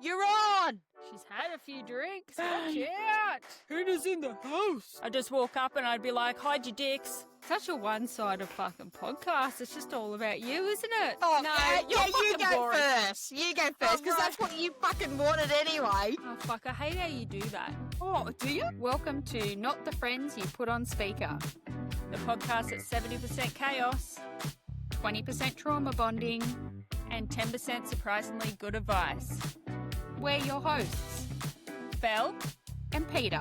you're on. She's had a few drinks. Watch out. Who's in the house? I'd just walk up and I'd be like, hide your dicks. Such a one-sided fucking podcast. It's just all about you, isn't it? Oh, no, yeah, you fucking go boring. first. You go first, because that's what you fucking wanted anyway. Oh, fuck, I hate how you do that. Oh, do you? Welcome to Not the Friends You Put on Speaker, the podcast that's 70% chaos, 20% trauma bonding, and 10% surprisingly good advice. We're your hosts, Belle and Peter,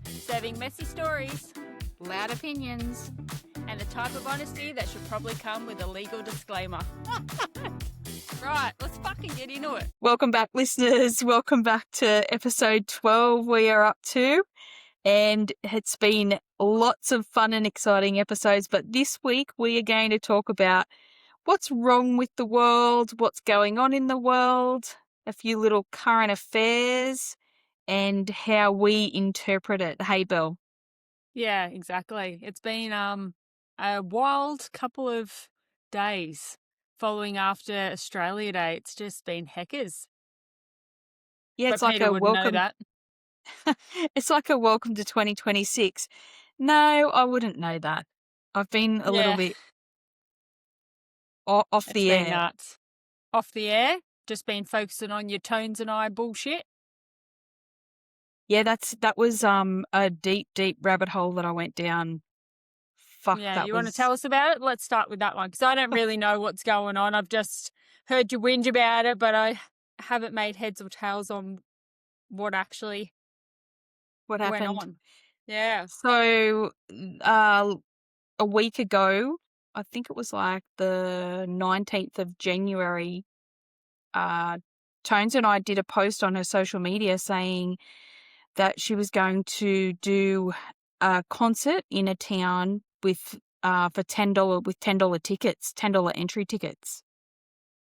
serving messy stories, loud opinions, and the type of honesty that should probably come with a legal disclaimer. Right, let's fucking get into it. Welcome back, listeners. Welcome back to episode 12 we are up to. And it's been lots of fun and exciting episodes. But this week we are going to talk about what's wrong with the world, what's going on in the world, a few little current affairs, and how we interpret it. Hey, Belle. Yeah, exactly. It's been a wild couple of days following after Australia Day. It's just been heckers. Yeah, it's But like Peter a wouldn't know welcome. that. It's like a welcome to 2026. No, I wouldn't know that. I've been a little Yeah. bit off It's the been air. nuts. Off the air, just been focusing on your Tones and I bullshit. Yeah, that was a deep rabbit hole that I went down. Fuck, Yeah, that you was. want to tell us about it? Let's start with that one because I don't really know what's going on. I've just heard you whinge about it, but I haven't made heads or tails on what actually What went happened? on. Yeah. So, a week ago, I think it was like the 19th of January, Tones and I did a post on her social media saying that she was going to do a concert in a town with for $10 tickets, $10 entry tickets.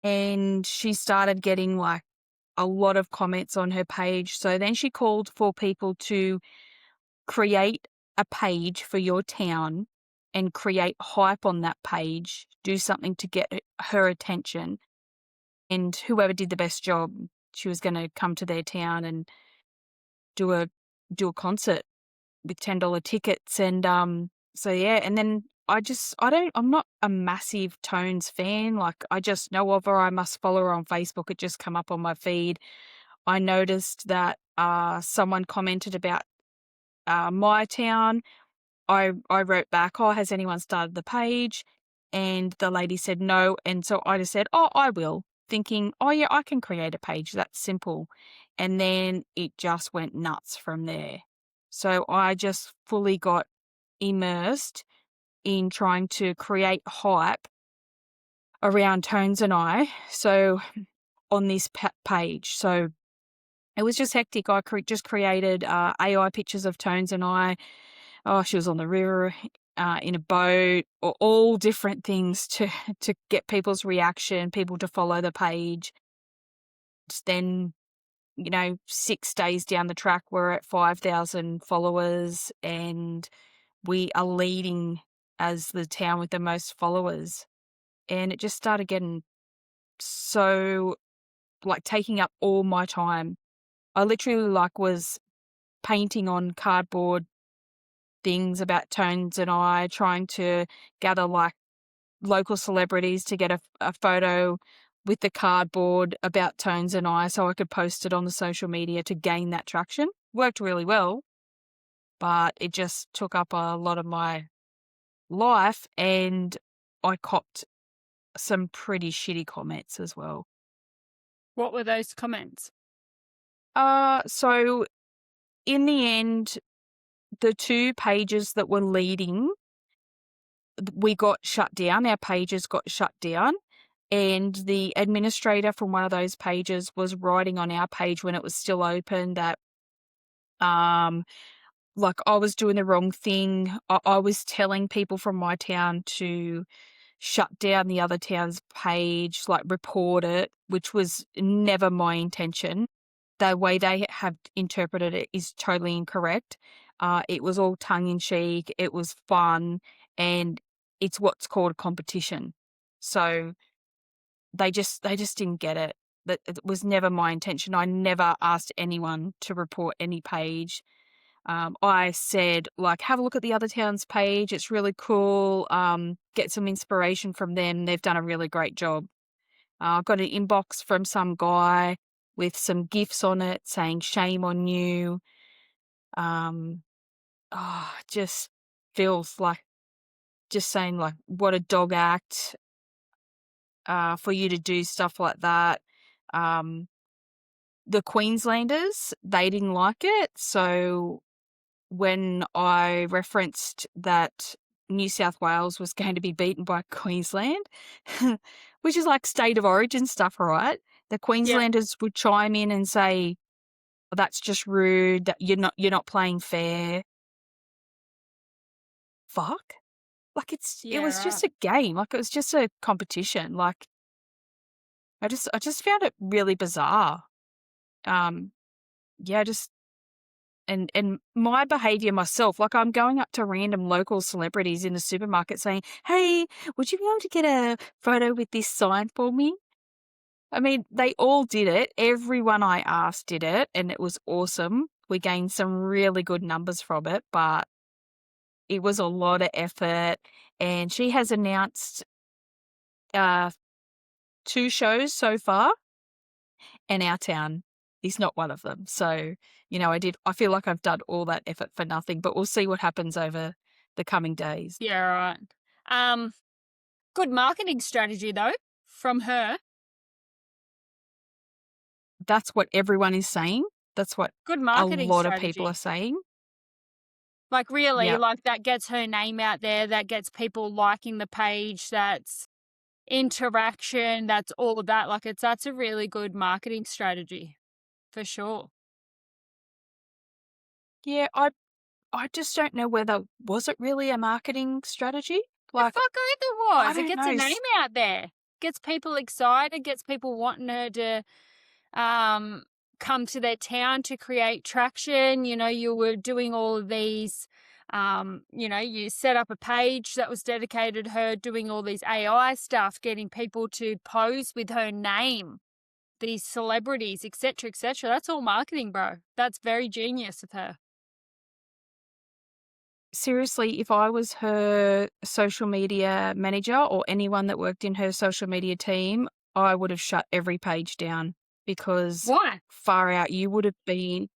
And she started getting like a lot of comments on her page. So then she called for people to create a page for your town and create hype on that page, do something to get her attention. And whoever did the best job, she was going to come to their town and do a concert with $10 tickets. And so yeah, and then I'm not a massive Tones fan. Like, I just know of her. I must follow her on Facebook. It just come up on my feed. I noticed that someone commented about my town. I wrote back, oh, has anyone started the page? And the lady said no. And so I just said, oh, I will, thinking, oh yeah, I can create a page. That's simple. And then it just went nuts from there. So I just fully got immersed in trying to create hype around Tones and I. So on this page. So it was just hectic. I just created AI pictures of Tones and I. Oh, she was on the river, in a boat, or all different things to get people's reaction, people to follow the page. Then, 6 days down the track, we're at 5,000 followers, and we are leading as the town with the most followers. And it just started getting so, like, taking up all my time. I literally, was painting on cardboard things about Tones and I, trying to gather local celebrities to get a photo with the cardboard about Tones and I so I could post it on the social media to gain that traction. Worked really well, but it just took up a lot of my life, and I copped some pretty shitty comments as well. What were those comments? So in the end, the two pages that were leading, we got shut down. Our pages got shut down, and the administrator from one of those pages was writing on our page when it was still open that, I was doing the wrong thing. I was telling people from my town to shut down the other town's page, report it, which was never my intention. The way they have interpreted it is totally incorrect. It was all tongue-in-cheek. It was fun, and it's what's called a competition. So they just didn't get it. That it was never my intention. I never asked anyone to report any page. I said, like, have a look at the other town's page. It's really cool. Get some inspiration from them. They've done a really great job. I got an inbox from some guy with some GIFs on it saying, shame on you. Just feels like just saying, like, what a dog act for you to do stuff like that. The Queenslanders, they didn't like it. So when I referenced that New South Wales was going to be beaten by Queensland, which is like state of origin stuff, right? The Queenslanders would chime in and say, oh, that's just rude, that you're not playing fair. Fuck. Like it was just a game. Like it was just a competition. Like I just found it really bizarre. Just and my behavior myself, like I'm going up to random local celebrities in the supermarket saying, hey, would you be able to get a photo with this sign for me? I mean, they all did it. Everyone I asked did it, and it was awesome. We gained some really good numbers from it, but it was a lot of effort. And she has announced 2 shows so far, and our town is not one of them. So, I feel like I've done all that effort for nothing, but we'll see what happens over the coming days. Yeah, right. Good marketing strategy, though, from her. That's what everyone is saying. That's what Good a marketing lot strategy. of people are saying. Like, really, Yep. like that gets her name out there, that gets people liking the page, that's interaction, that's all of that. Like, that's a really good marketing strategy, for sure. Yeah, I just don't know whether was it really a marketing strategy? Like, The fuck either was. I It don't gets a know. name out there, gets people excited, gets people wanting her to come to their town to create traction. You were doing all of these, you set up a page that was dedicated to her doing all these AI stuff, getting people to pose with her name, these celebrities, etc., etc. That's all marketing, bro. That's very genius of her. Seriously, if I was her social media manager or anyone that worked in her social media team, I would have shut every page down because Why? far out you would have been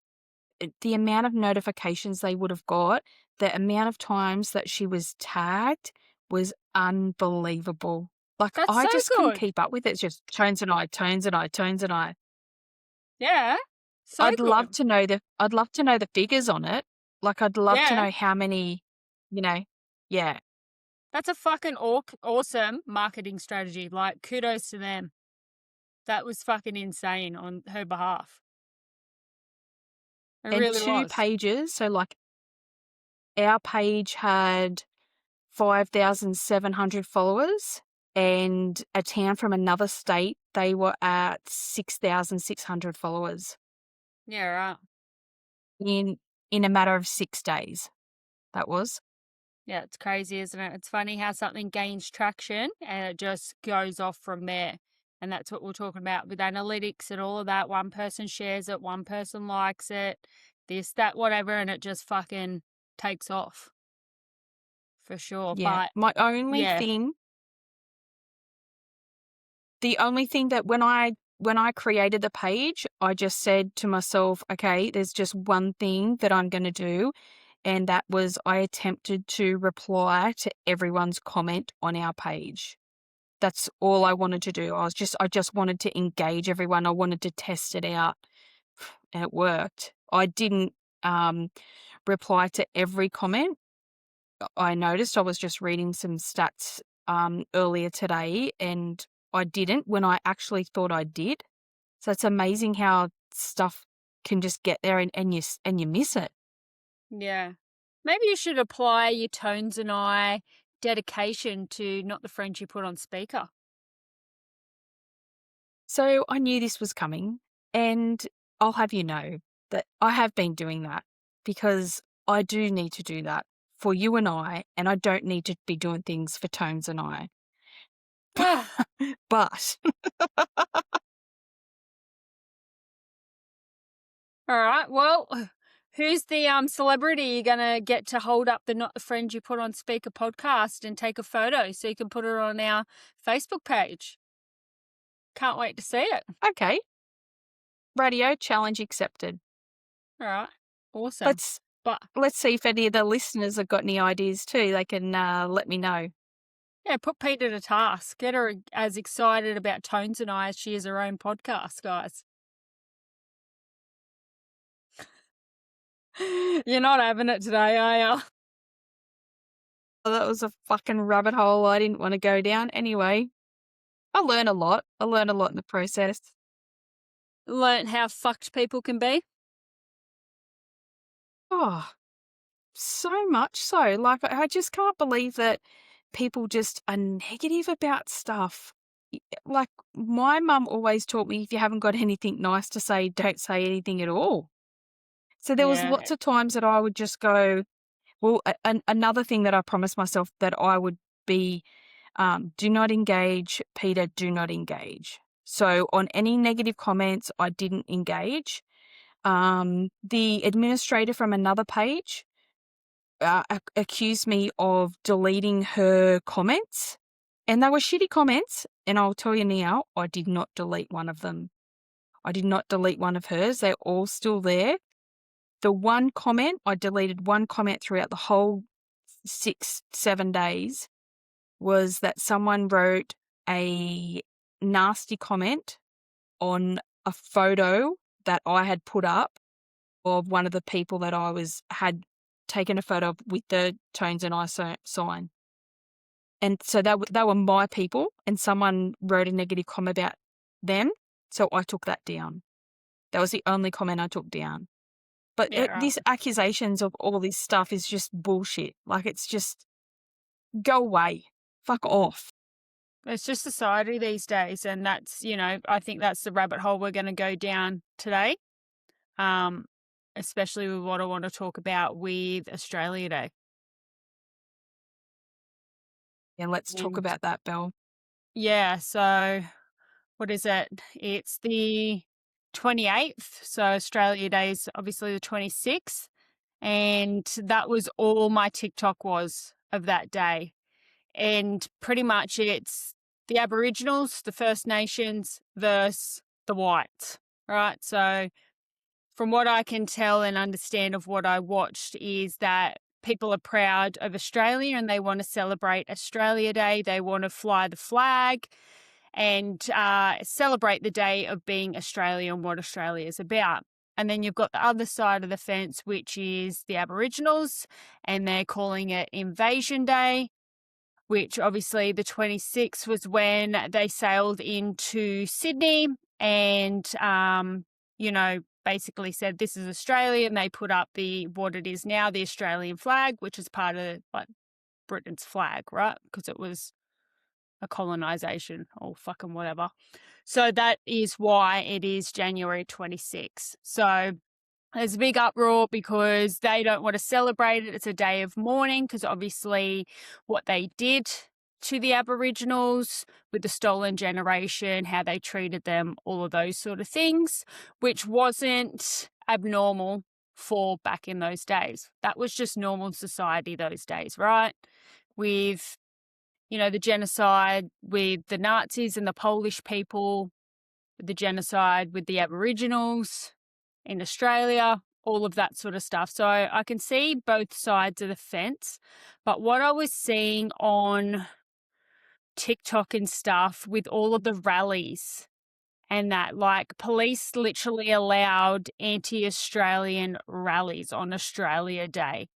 the amount of notifications they would have got, the amount of times that she was tagged was unbelievable. Like That's I so just couldn't good. keep up with it. It's just tones and I. Yeah. So I'd good. love to know the figures on it. Like I'd love to Yeah. know how many, yeah. That's a fucking awesome marketing strategy. Like, kudos to them. That was fucking insane on her behalf. It And really 2 was. pages, so like our page had 5,700 followers, and a town from another state, they were at 6,600 followers Yeah, right. in a matter of 6 days. That was. Yeah, it's crazy, isn't it? It's funny how something gains traction and it just goes off from there. And that's what we're talking about with analytics and all of that. One person shares it, one person likes it, this, that, whatever, and it just fucking takes off. For sure. Yeah. But My only yeah, thing the only thing that when I created the page, I just said to myself, okay, there's just one thing that I'm going to do. And that was I attempted to reply to everyone's comment on our page. That's all I wanted to do. I just wanted to engage everyone. I wanted to test it out. And it worked. I didn't reply to every comment. I noticed I was just reading some stats earlier today, and I didn't when I actually thought I did. So it's amazing how stuff can just get there and you miss it. yeah. Maybe you should apply your tones and I dedication to Not the Friends You Put on Speaker. So I knew this was coming, and I'll have you know that I have been doing that because I do need to do that for you and I don't need to be doing things for Tones and I. But All right. Well, who's the celebrity you're going to get to hold up the Not the Friends You Put on Speaker podcast and take a photo so you can put it on our Facebook page? Can't wait to see it. Okay. Radio challenge accepted. All right. Awesome. Let's see if any of the listeners have got any ideas too. They can let me know. Yeah, put Peter to task. Get her as excited about Tones and I as she is her own podcast, guys. You're not having it today, are you? Well, that was a fucking rabbit hole I didn't want to go down. Anyway, I learn a lot. I learned a lot in the process. Learn how fucked people can be. Oh, so much so. Like, I just can't believe that people just are negative about stuff. Like, my mum always taught me, if you haven't got anything nice to say, don't say anything at all. So there was Yeah. lots of times that I would just go, well, another thing that I promised myself that I would be, do not engage, Peter, do not engage. So on any negative comments, I didn't engage. The administrator from another page accused me of deleting her comments, and they were shitty comments. And I'll tell you now, I did not delete one of them. I did not delete one of hers. They're all still there. The one comment, I deleted one comment throughout the whole 6-7 days, was that someone wrote a nasty comment on a photo that I had put up of one of the people that I had taken a photo of with the Tones and I sign. And so they were my people, and someone wrote a negative comment about them, so I took that down. That was the only comment I took down. But these accusations of all this stuff is just bullshit. Like, it's just, go away. Fuck off. It's just society these days, and that's, I think that's the rabbit hole we're going to go down today, especially with what I want to talk about with Australia Day. And let's talk about that, Belle. Yeah, so what is it? It's the 28th, so Australia Day is obviously the 26th, and that was all my TikTok was of that day. And pretty much it's the Aboriginals, the First Nations versus the whites, right? So from what I can tell and understand of what I watched is that people are proud of Australia and they want to celebrate Australia Day. They want to fly the flag and celebrate the day of being Australia and what Australia is about. And then you've got the other side of the fence, which is the Aboriginals, and they're calling it Invasion Day, which obviously the 26th was when they sailed into Sydney and, basically said this is Australia, and they put up what it is now, the Australian flag, which is part of like Britain's flag, right? Because it was a colonisation or fucking whatever. So that is why it is January 26th. So there's a big uproar because they don't want to celebrate it. It's a day of mourning because obviously what they did to the Aboriginals with the stolen generation, how they treated them, all of those sort of things, which wasn't abnormal for back in those days. That was just normal society those days, right? With, the genocide with the Nazis and the Polish people, the genocide with the Aboriginals in Australia, all of that sort of stuff. So I can see both sides of the fence. But what I was seeing on TikTok and stuff with all of the rallies and that, like, police literally allowed anti-Australian rallies on Australia Day.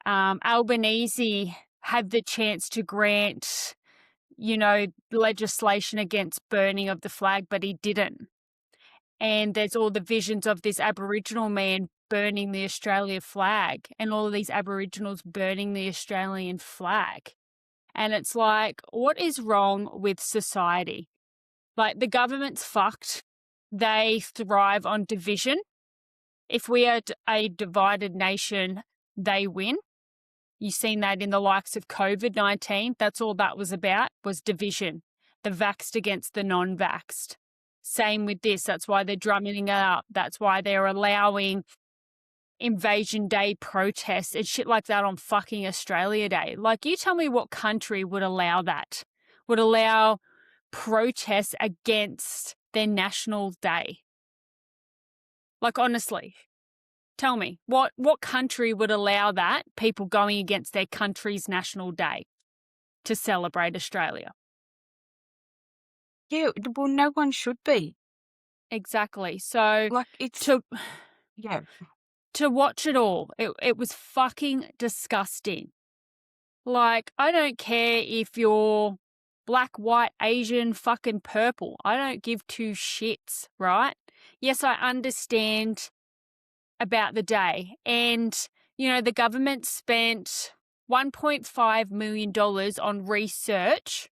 Albanese had the chance to grant, legislation against burning of the flag, but he didn't. And there's all the visions of this Aboriginal man burning the Australia flag and all of these Aboriginals burning the Australian flag. And it's like, what is wrong with society? Like, the government's fucked. They thrive on division. If we are a divided nation, they win. You've seen that in the likes of COVID-19. That's all that was about, was division. The vaxxed against the non-vaxxed. Same with this. That's why they're drumming it up. That's why they're allowing Invasion Day protests and shit like that on fucking Australia Day. Like, you tell me what country would allow that, would allow protests against their national day. Like, honestly, tell me, what country would allow that, people going against their country's national day to celebrate Australia? Yeah, well, no one should be. Exactly. So Like, it's, yeah. to watch it all, it was fucking disgusting. Like, I don't care if you're black, white, Asian, fucking purple. I don't give two shits, right? Yes, I understand about the day. And, the government spent $1.5 million on research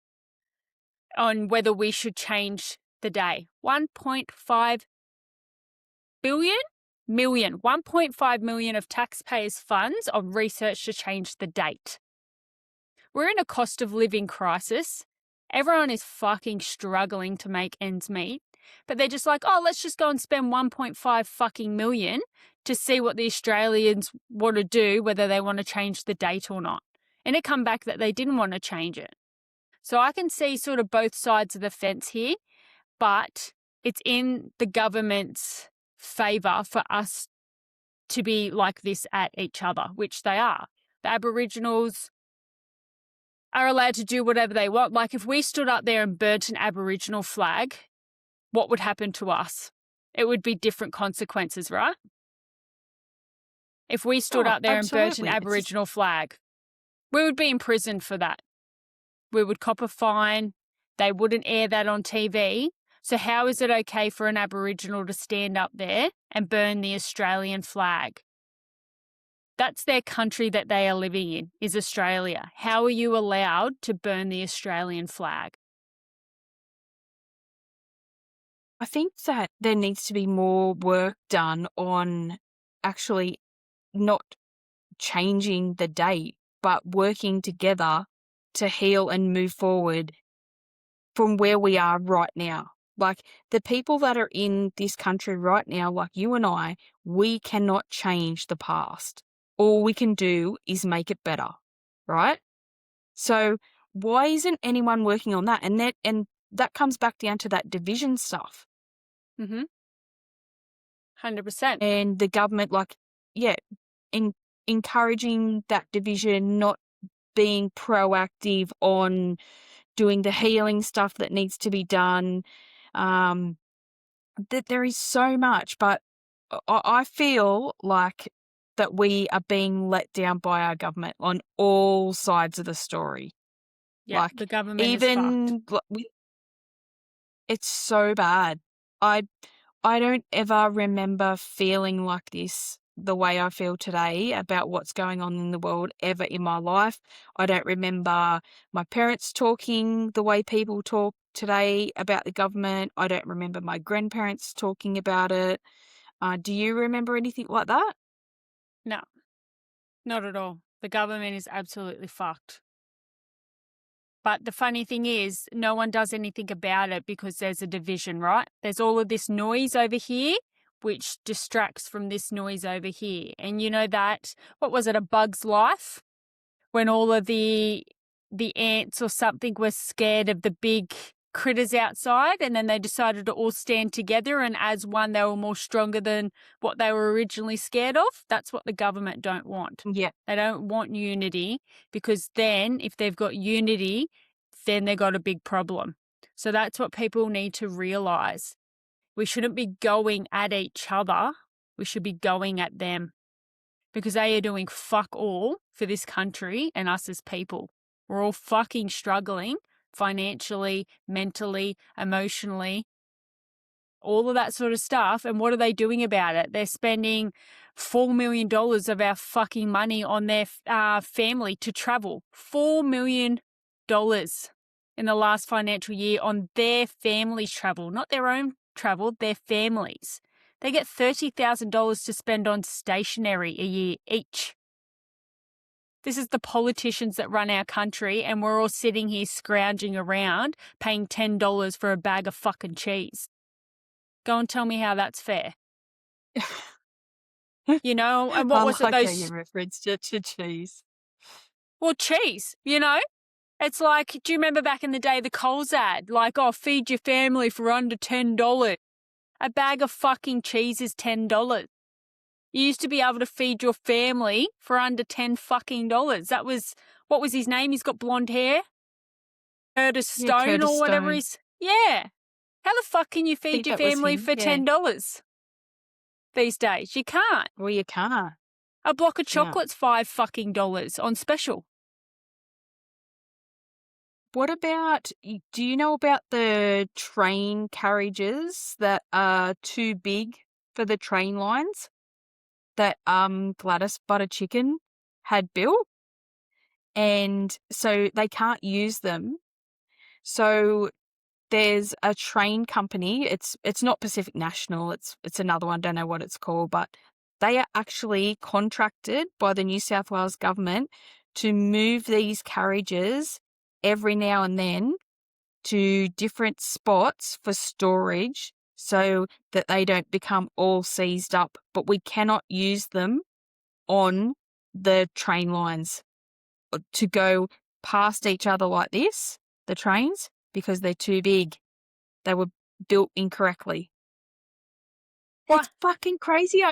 on whether we should change the day. 1.5 million, 1.5 million of taxpayers' funds on research to change the date. We're in a cost of living crisis. Everyone is fucking struggling to make ends meet. But they're just like, oh, let's just go and spend 1.5 fucking million to see what the Australians want to do, whether they want to change the date or not. And it come back that they didn't want to change it. So I can see sort of both sides of the fence here, but it's in the government's favour for us to be like this at each other, which they are. The Aboriginals are allowed to do whatever they want. Like, if we stood up there and burnt an Aboriginal flag, what would happen to us? It would be different consequences, right? If we stood up there and burnt an Aboriginal flag, we would be imprisoned for that. We would cop a fine. They wouldn't air that on TV. So how is it okay for an Aboriginal to stand up there and burn the Australian flag? That's their country that they are living in, is Australia. How are you allowed to burn the Australian flag? I think that there needs to be more work done on actually not changing the date, but working together to heal and move forward from where we are right now. Like, the people that are in this country right now, like you and I, we cannot change the past. All we can do is make it better, right? So why isn't anyone working on that? And that comes back down to that division stuff. 100%. And the government, encouraging that division, not being proactive on doing the healing stuff that needs to be done. That there is so much, but I feel like that we are being let down by our government on all sides of the story. Yeah, like, the government even is fucked. It's so bad. I don't ever remember feeling like this the way I feel today about what's going on in the world ever in my life. I don't remember my parents talking the way people talk today about the government. I don't remember my grandparents talking about it. Do you remember anything like that? No, not at all. The government is absolutely fucked. But the funny thing is, no one does anything about it because there's a division, right? There's all of this noise over here, which distracts from this noise over here. And you know that, what was it, A Bug's Life? When all of the ants or something were scared of the big critters outside, and then they decided to all stand together, and as one they were more stronger than what they were originally scared of. That's what the government don't want. Yeah. They don't want unity, because then if they've got unity, then they've got a big problem. So that's what people need to realise. We shouldn't be going at each other. We should be going at them, because they are doing fuck all for this country and us as people. We're all fucking struggling financially, mentally, emotionally, all of that sort of stuff. And what are they doing about it? They're spending $4 million of our fucking money on their family to travel. $4 million in the last financial year on their family's travel, not their own travel, their families. They get $30,000 to spend on stationery a year each. This is the politicians that run our country, and we're all sitting here scrounging around paying $10 for a bag of fucking cheese. Go and tell me how that's fair. You know, and what I was like it? how you referenced it to cheese. Well, cheese, you know? It's like, do you remember back in the day, the Coles ad? Like, oh, feed your family for under $10. A bag of fucking cheese is $10. You used to be able to feed your family for under $10 fucking dollars. That was, what was his name? He's got blonde hair. Curtis Yeah, Stone Curtis or whatever Stone. he's. Yeah. How the fuck can you I think feed your that was family him, for yeah. $10 these days? You can't. Well, you can't. A block of No. chocolate's $5 fucking dollars on special. What about, do you know about the train carriages that are too big for the train lines that Gladys Butter Chicken had built? And so they can't use them. So there's a train company. It's not Pacific National. It's another one. Don't know what it's called, but they are actually contracted by the New South Wales government to move these carriages every now and then to different spots for storage so that they don't become all seized up. But we cannot use them on the train lines to go past each other like this, the trains, because they're too big. They were built incorrectly. What? It's fucking crazy.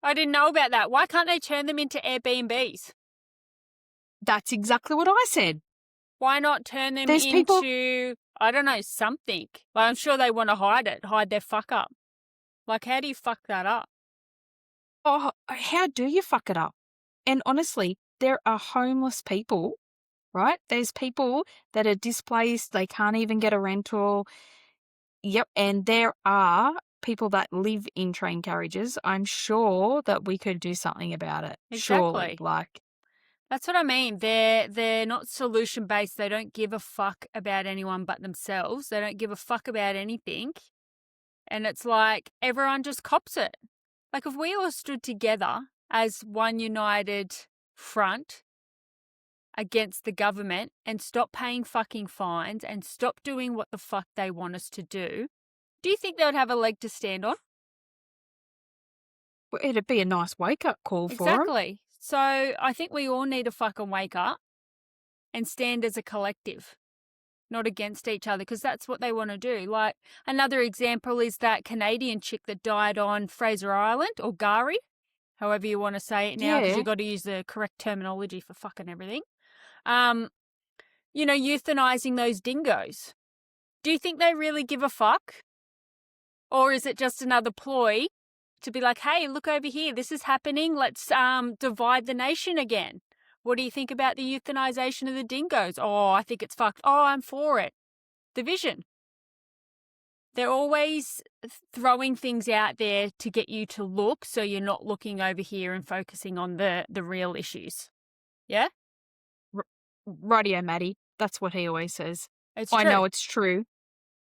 I didn't know about that. Why can't they turn them into Airbnbs? That's exactly what I said. Why not turn them There's into, people- I don't know, something? Like, I'm sure they want to hide their fuck up. Like, how do you fuck that up? Oh, how do you fuck it up? And honestly, there are homeless people, right? There's people that are displaced. They can't even get a rental. Yep. And there are people that live in train carriages. I'm sure that we could do something about it. Surely. Exactly. Like, That's what I mean. They're not solution based. They don't give a fuck about anyone but themselves. They don't give a fuck about anything. And it's like everyone just cops it. Like if we all stood together as one united front against the government and stop paying fucking fines and stop doing what the fuck they want us to do you think they would have a leg to stand on? well, it'd be a nice wake-up call for them. Exactly. So I think we all need to fucking wake up and stand as a collective, not against each other, because that's what they want to do. Like another example is that Canadian chick that died on Fraser Island, or Gari, however you want to say it now, because Yeah. you've got to use the correct terminology for fucking everything. You know, euthanizing those dingoes. Do you think they really give a fuck? Or is it just another ploy to be like, hey, look over here, this is happening, let's divide the nation again? What do you think about the euthanization of the dingoes? Oh, I think it's fucked. Oh, I'm for it. Division. They're always throwing things out there to get you to look so you're not looking over here and focusing on the real issues. Yeah? Radio Maddie. That's what he always says. It's I true. know it's true.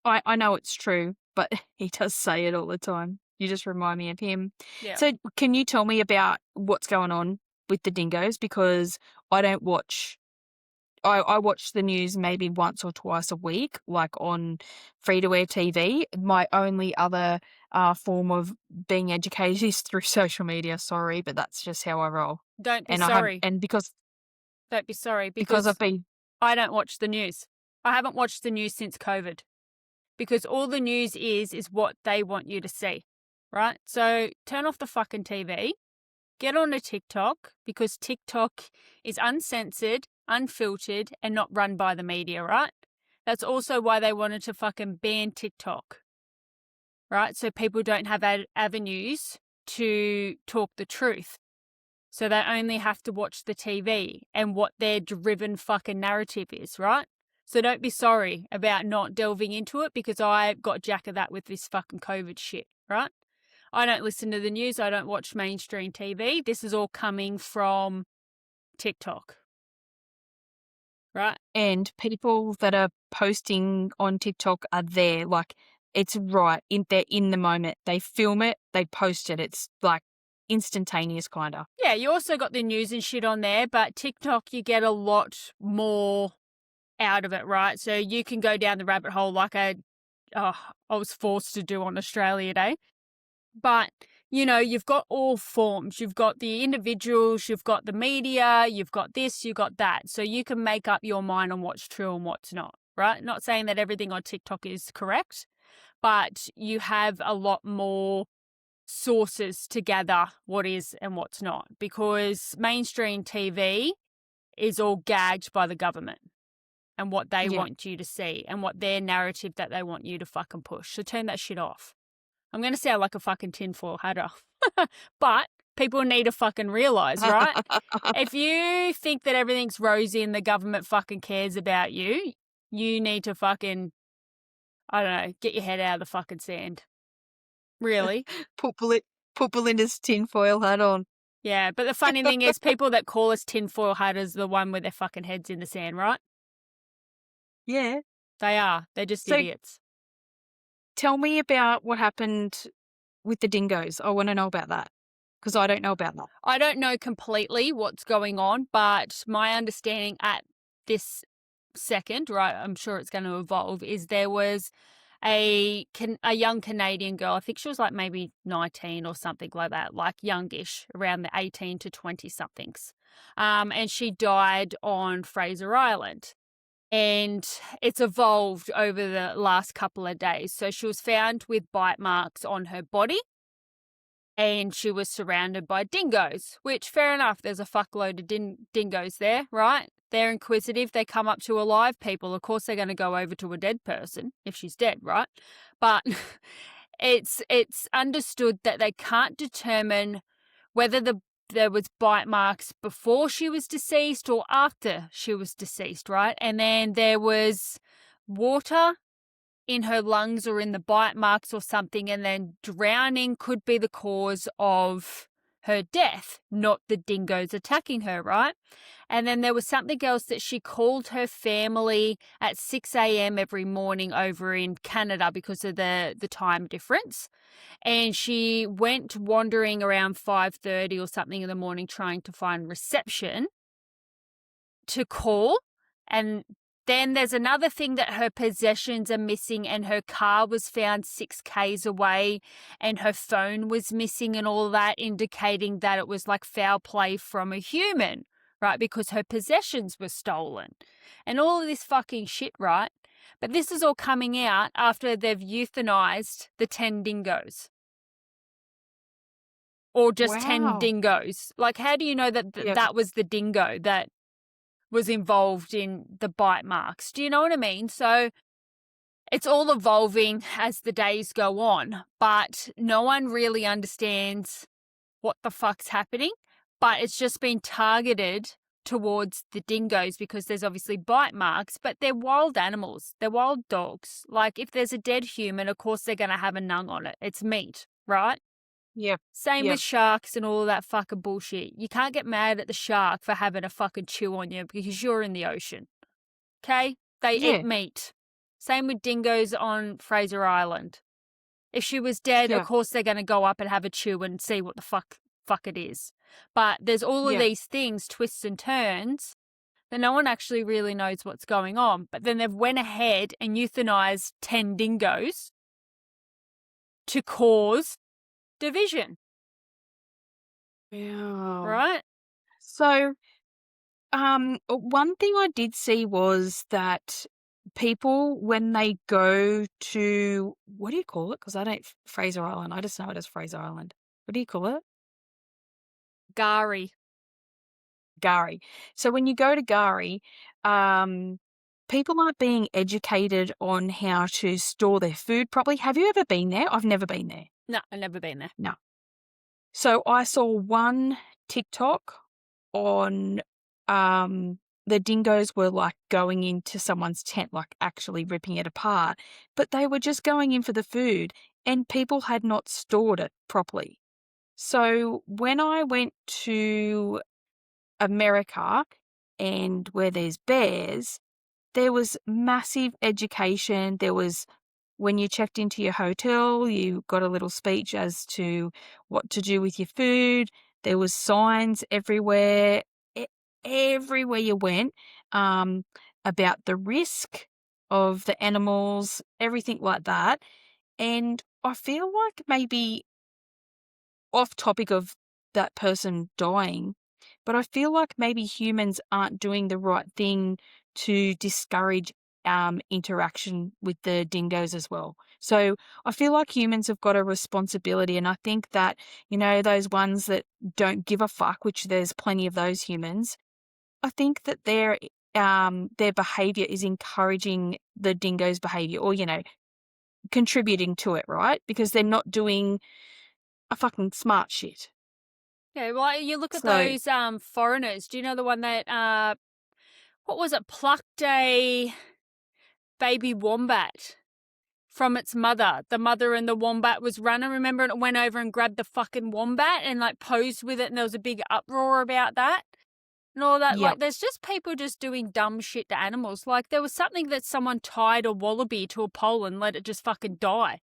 I know it's true, but he does say it all the time. You just remind me of him. Yeah. So can you tell me about what's going on with the dingoes? Because I don't watch... I watch the news maybe once or twice a week, like on free-to-air TV. My only other form of being educated is through social media. Sorry, but that's just how I roll. Don't be And sorry. Don't be sorry. because I've been... I don't watch the news. I haven't watched the news since COVID. Because all the news is what they want you to see, right? So turn off the fucking TV, get on to TikTok, because TikTok is uncensored, unfiltered, and not run by the media, right? That's also why they wanted to fucking ban TikTok, right? So people don't have avenues to talk the truth. So they only have to watch the TV and what their driven fucking narrative is, right? So don't be sorry about not delving into it, because I got jack of that with this fucking COVID shit, right? I don't listen to the news. I don't watch mainstream TV. This is all coming from TikTok, right? And people that are posting on TikTok are there. Like, it's right. They're in the moment. They film it. They post it. It's like instantaneous kind of. Yeah, you also got the news and shit on there, but TikTok, you get a lot more out of it, right? So you can go down the rabbit hole like a I was forced to do on Australia Day. But, you know, you've got all forms. You've got the individuals, you've got the media, you've got this, you've got that. So you can make up your mind on what's true and what's not, right? Not saying that everything on TikTok is correct, but you have a lot more sources to gather what is and what's not, because mainstream TV is all gagged by the government and what they Yeah. want you to see and what their narrative that they want you to fucking push. So turn that shit off. I'm going to sound like a fucking tinfoil hatter, but people need to fucking realize, right? If you think that everything's rosy and the government fucking cares about you, you need to fucking, I don't know, get your head out of the fucking sand. Really? Put Belinda's tinfoil hat on. Yeah, but the funny thing is people that call us tinfoil hatters are the one with their fucking heads in the sand, right? Yeah. They are. They're just So- idiots. Tell me about what happened with the dingoes. I want to know about that because I don't know about that. I don't know completely what's going on, but my understanding at this second, right, I'm sure it's going to evolve, is there was a young Canadian girl, I think she was like maybe 19 or something like that, like youngish, around the 18 to 20 somethings. And she died on Fraser Island. And it's evolved over the last couple of days. So she was found with bite marks on her body and she was surrounded by dingoes, which fair enough, there's a fuckload of dingoes there, right? They're inquisitive. They come up to alive people. Of course, they're going to go over to a dead person if she's dead, right? But it's understood that they can't determine whether there was bite marks before she was deceased or after she was deceased, right? And then there was water in her lungs or in the bite marks or something, and then drowning could be the cause of her death, not the dingoes attacking her, right? And then there was something else that she called her family at 6 a.m. every morning over in Canada because of the time difference. And she went wandering around 5:30 or something in the morning trying to find reception to call. And then there's another thing that her possessions are missing and her car was found 6 k's away and her phone was missing and all that, indicating that it was like foul play from a human, right? Because her possessions were stolen and all of this fucking shit, right? But this is all coming out after they've euthanized the 10 dingoes. Or just 10 Wow. dingoes. Like, how do you know that Yeah. that was the dingo that was involved in the bite marks? Do you know what I mean? So it's all evolving as the days go on, but no one really understands what the fuck's happening. But it's just been targeted towards the dingoes because there's obviously bite marks, but they're wild animals. They're wild dogs. Like, if there's a dead human, of course they're going to have a nung on it. It's meat, right? Yeah. Same Yeah. with sharks and all of that fucking bullshit. You can't get mad at the shark for having a fucking chew on you because you're in the ocean. Okay? They Yeah. eat meat. Same with dingoes on Fraser Island. If she was dead, Yeah. of course they're going to go up and have a chew and see what the fuck it is. But there's all of Yeah. these things, twists and turns, that no one actually really knows what's going on. But then they've went ahead and euthanized 10 dingoes to cause division, Wow. right? So, one thing I did see was that people, when they go to, what do you call it? Because I don't, Fraser Island, I just know it as Fraser Island. What do you call it? Gari. Gari. So when you go to Gari, people aren't being educated on how to store their food properly. Have you ever been there? I've never been there. No, I've never been there. So I saw one TikTok on the dingoes were like going into someone's tent, like actually ripping it apart, but they were just going in for the food and people had not stored it properly. So when I went to America and where there's bears, there was massive education. There was, when you checked into your hotel, you got a little speech as to what to do with your food. There was signs everywhere, everywhere you went, about the risk of the animals, everything like that. And I feel like maybe off topic of that person dying, but I feel like maybe humans aren't doing the right thing to discourage interaction with the dingoes as well. So I feel like humans have got a responsibility, and I think that, those ones that don't give a fuck, which there's plenty of those humans, I think that their behavior is encouraging the dingoes' behavior, or, contributing to it, right? Because they're not doing a fucking smart shit. Yeah, well, you look at So, those foreigners. Do you know the one that, what was it, plucked a baby wombat from its mother? The mother and the wombat was running, remember? And it went over and grabbed the fucking wombat and, like, posed with it, and there was a big uproar about that and all that. yep. Like, there's just people just doing dumb shit to animals. Like, there was something that someone tied a wallaby to a pole and let it just fucking die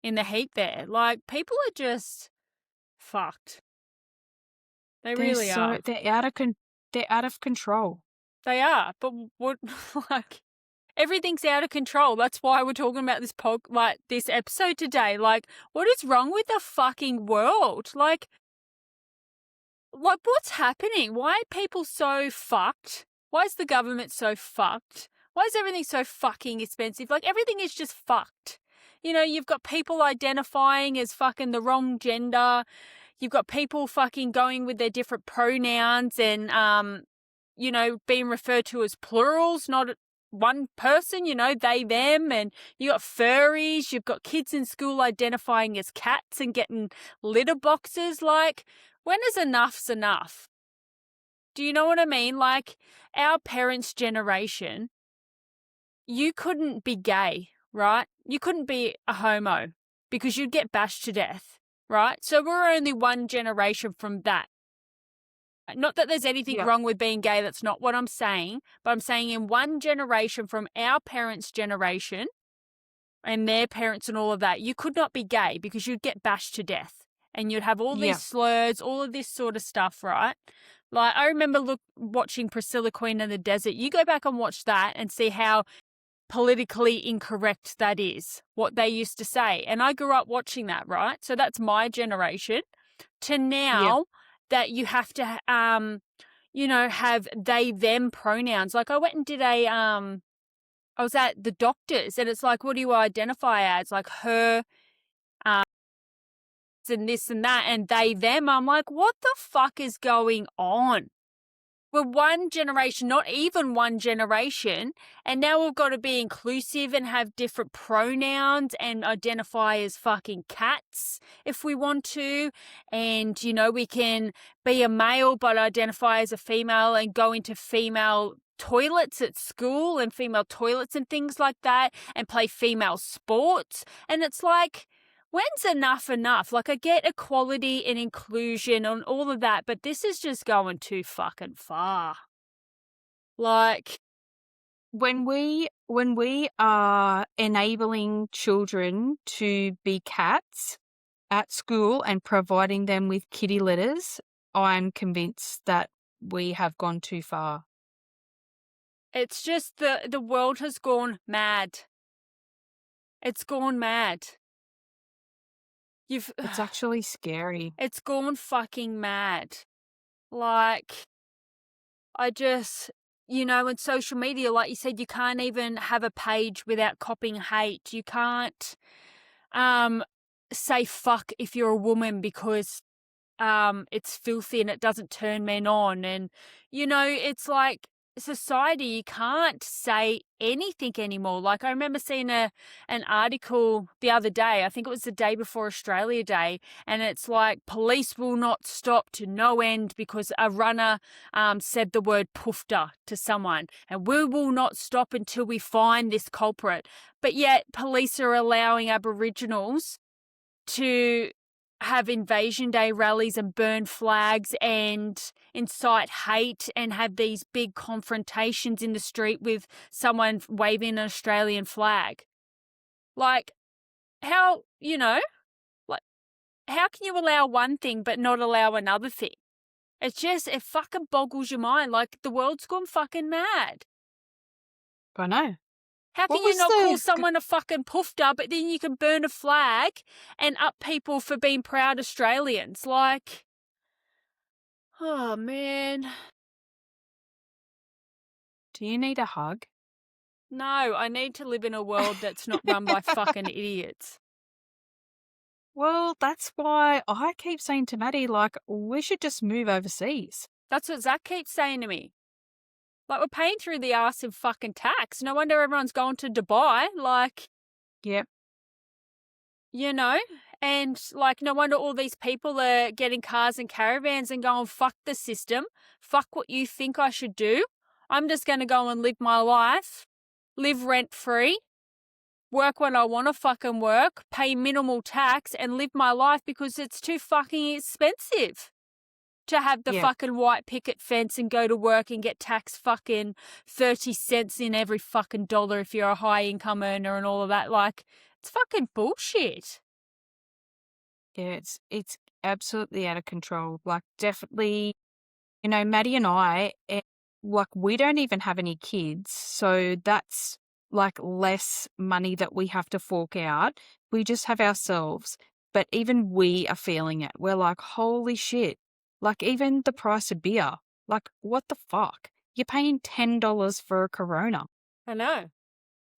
in the heat there. Like, people are just fucked. They really are. They're out of control. They are, but what, like, everything's out of control. That's why we're talking about this episode today. Like, what is wrong with the fucking world? Like, what's happening? Why are people so fucked? Why is the government so fucked? Why is everything so fucking expensive? Like, everything is just fucked. You've got people identifying as fucking the wrong gender. You've got people fucking going with their different pronouns and, being referred to as plurals, not one person, they, them. And you got furries. You've got kids in school identifying as cats and getting litter boxes. Like, when is enough's enough? Do you know what I mean? Like, our parents' generation, you couldn't be gay, right? You couldn't be a homo because you'd get bashed to death, right? So we're only one generation from that. Not that there's anything wrong with being gay. That's not what I'm saying. But I'm saying in one generation from our parents' generation and their parents and all of that, you could not be gay because you'd get bashed to death and you'd have all these slurs, all of this sort of stuff, right? Like, I remember watching Priscilla, Queen of the Desert. You go back and watch that and see how politically incorrect that is, what they used to say. And I grew up watching that, right? So that's my generation. To now that you have to, have they, them pronouns. Like, I went and did I was at the doctor's and it's like, what do you identify as? Like, her, and this and that, and they, them. I'm like, what the fuck is going on? We're one generation, not even one generation, and now we've got to be inclusive and have different pronouns and identify as fucking cats if we want to. And, we can be a male but identify as a female and go into female toilets at school and female toilets and things like that and play female sports. And it's like, when's enough? Like, I get equality and inclusion and all of that, but this is just going too fucking far. Like, when we are enabling children to be cats at school and providing them with kitty litters, I'm convinced that we have gone too far. It's just the world has gone mad. It's gone mad. It's actually scary. It's gone fucking mad. Like, I just, in social media, like you said, you can't even have a page without copying hate. You can't say fuck if you're a woman because it's filthy and it doesn't turn men on. And, it's like, society, you can't say anything anymore. Like, I remember seeing an article the other day, I think it was the day before Australia Day, and it's like, police will not stop to no end because a runner said the word poofter to someone, and we will not stop until we find this culprit. But yet police are allowing Aboriginals to have Invasion Day rallies and burn flags and incite hate and have these big confrontations in the street with someone waving an Australian flag. Like, how, how can you allow one thing but not allow another thing? It fucking boggles your mind. Like, the world's gone fucking mad. I know. How What can you was not call the- someone a fucking poofter, but then you can burn a flag and up people for being proud Australians? Like, oh, man. Do you need a hug? No, I need to live in a world that's not run by fucking idiots. Well, that's why I keep saying to Maddie, like, we should just move overseas. That's what Zach keeps saying to me. Like, we're paying through the arse in fucking tax. No wonder everyone's going to Dubai. Like, Yep. you know? And, like, no wonder all these people are getting cars and caravans and going, fuck the system. Fuck what you think I should do. I'm just going to go and live my life, live rent-free, work when I want to fucking work, pay minimal tax, and live my life because it's too fucking expensive to have the Yeah. fucking white picket fence and go to work and get taxed fucking 30 cents in every fucking dollar if you're a high income earner and all of that. Like, it's fucking bullshit. Yeah, it's absolutely out of control. Like, definitely, Maddie and I, like, we don't even have any kids, so that's like less money that we have to fork out. We just have ourselves, but even we are feeling it. We're like, holy shit! Like, even the price of beer, like, what the fuck? You're paying $10 for a Corona. I know.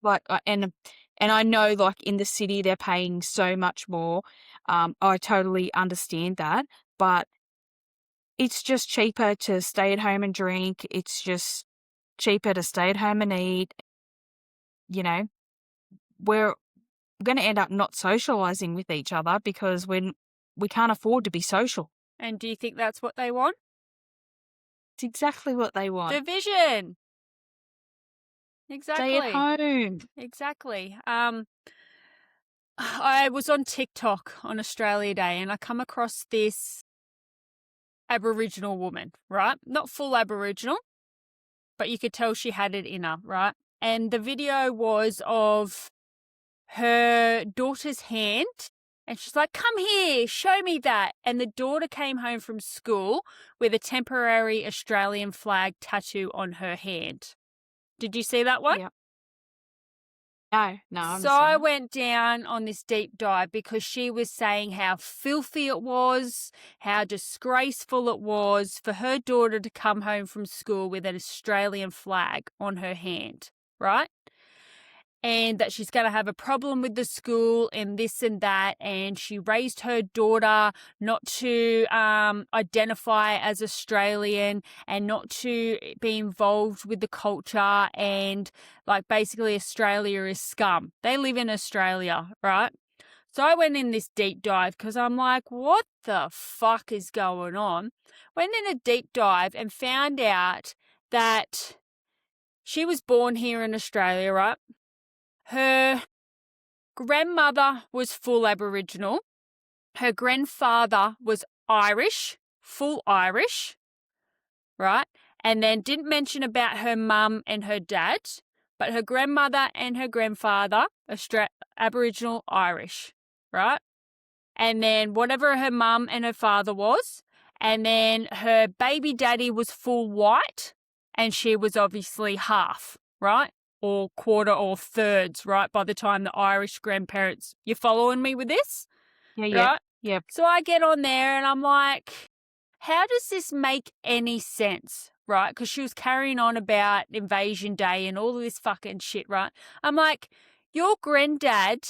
Like, and I know, like, in the city they're paying so much more. I totally understand that, but it's just cheaper to stay at home and drink. It's just cheaper to stay at home and eat. We're going to end up not socializing with each other because we can't afford to be social. And do you think that's what they want? It's exactly what they want. Division. Exactly. Stay at home. Exactly. I was on TikTok on Australia Day and I come across this Aboriginal woman, right? Not full Aboriginal, but you could tell she had it in her, right? And the video was of her daughter's hand and she's like, come here, show me that. And the daughter came home from school with a temporary Australian flag tattoo on her hand. Did you see that one? Yep. No. So I went down on this deep dive because she was saying how filthy it was, how disgraceful it was for her daughter to come home from school with an Australian flag on her hand, right? And that she's going to have a problem with the school and this and that. And she raised her daughter not to identify as Australian and not to be involved with the culture. And like basically Australia is scum. They live in Australia, right? So I went in this deep dive because I'm like, what the fuck is going on? Went in a deep dive and found out that she was born here in Australia, right? Her grandmother was full Aboriginal. Her grandfather was Irish, full Irish, right? And then didn't mention about her mum and her dad, but her grandmother and her grandfather, Aboriginal Irish, right? And then whatever her mum and her father was. And then her baby daddy was full white and she was obviously half, right? Or quarter or thirds, right? By the time the Irish grandparents, you following me with this? Yeah. Right? Yep. So I get on there and I'm like, how does this make any sense? Right? Because she was carrying on about Invasion Day and all of this fucking shit, right? I'm like, your granddad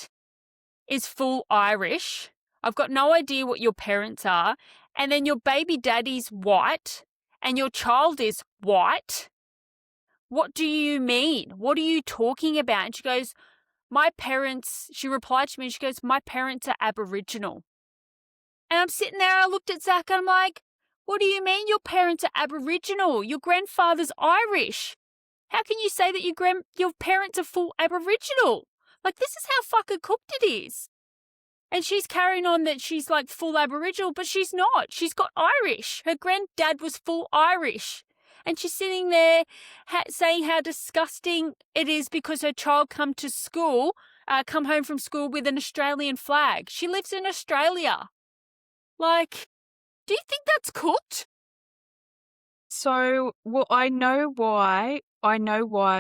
is full Irish. I've got no idea what your parents are. And then your baby daddy's white and your child is white. What do you mean? What are you talking about? And she goes, she replied to me, she goes, my parents are Aboriginal. And I'm sitting there, I looked at Zach and I'm like, what do you mean your parents are Aboriginal? Your grandfather's Irish. How can you say that your parents are full Aboriginal? Like, this is how fucking cooked it is. And she's carrying on that she's like full Aboriginal, but she's not. She's got Irish. Her granddad was full Irish. And she's sitting there saying how disgusting it is because her child come home from school with an Australian flag. She lives in Australia. Like, do you think that's cooked? So, well, I know why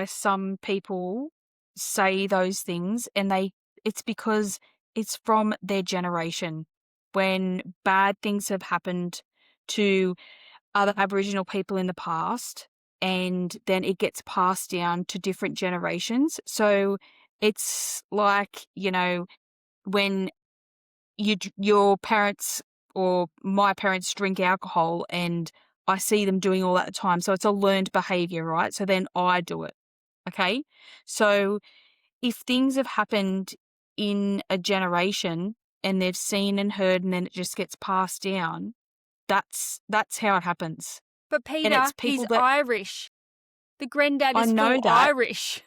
some people say those things, and it's because it's from their generation. When bad things have happened to other Aboriginal people in the past, and then it gets passed down to different generations. So it's like, when your parents or my parents drink alcohol, and I see them doing all that the time. So it's a learned behavior, right? So then I do it. Okay. So if things have happened in a generation and they've seen and heard, and then it just gets passed down, that's how it happens. But And Peter, it's people he's that Irish. The granddad I is know full that. Irish.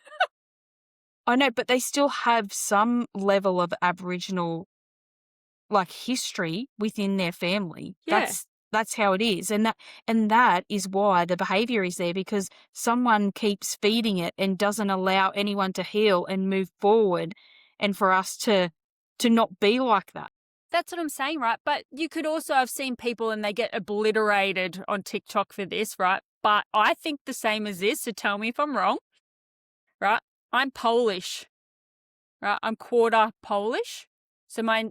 I know, but they still have some level of Aboriginal history within their family. Yeah. That's how it is. And that is why the behavior is there, because someone keeps feeding it and doesn't allow anyone to heal and move forward, and for us to not be like that. That's what I'm saying, right? But you could also have seen people and they get obliterated on TikTok for this, right? But I think the same as this, so tell me if I'm wrong, right? I'm Polish, right? I'm quarter Polish. So my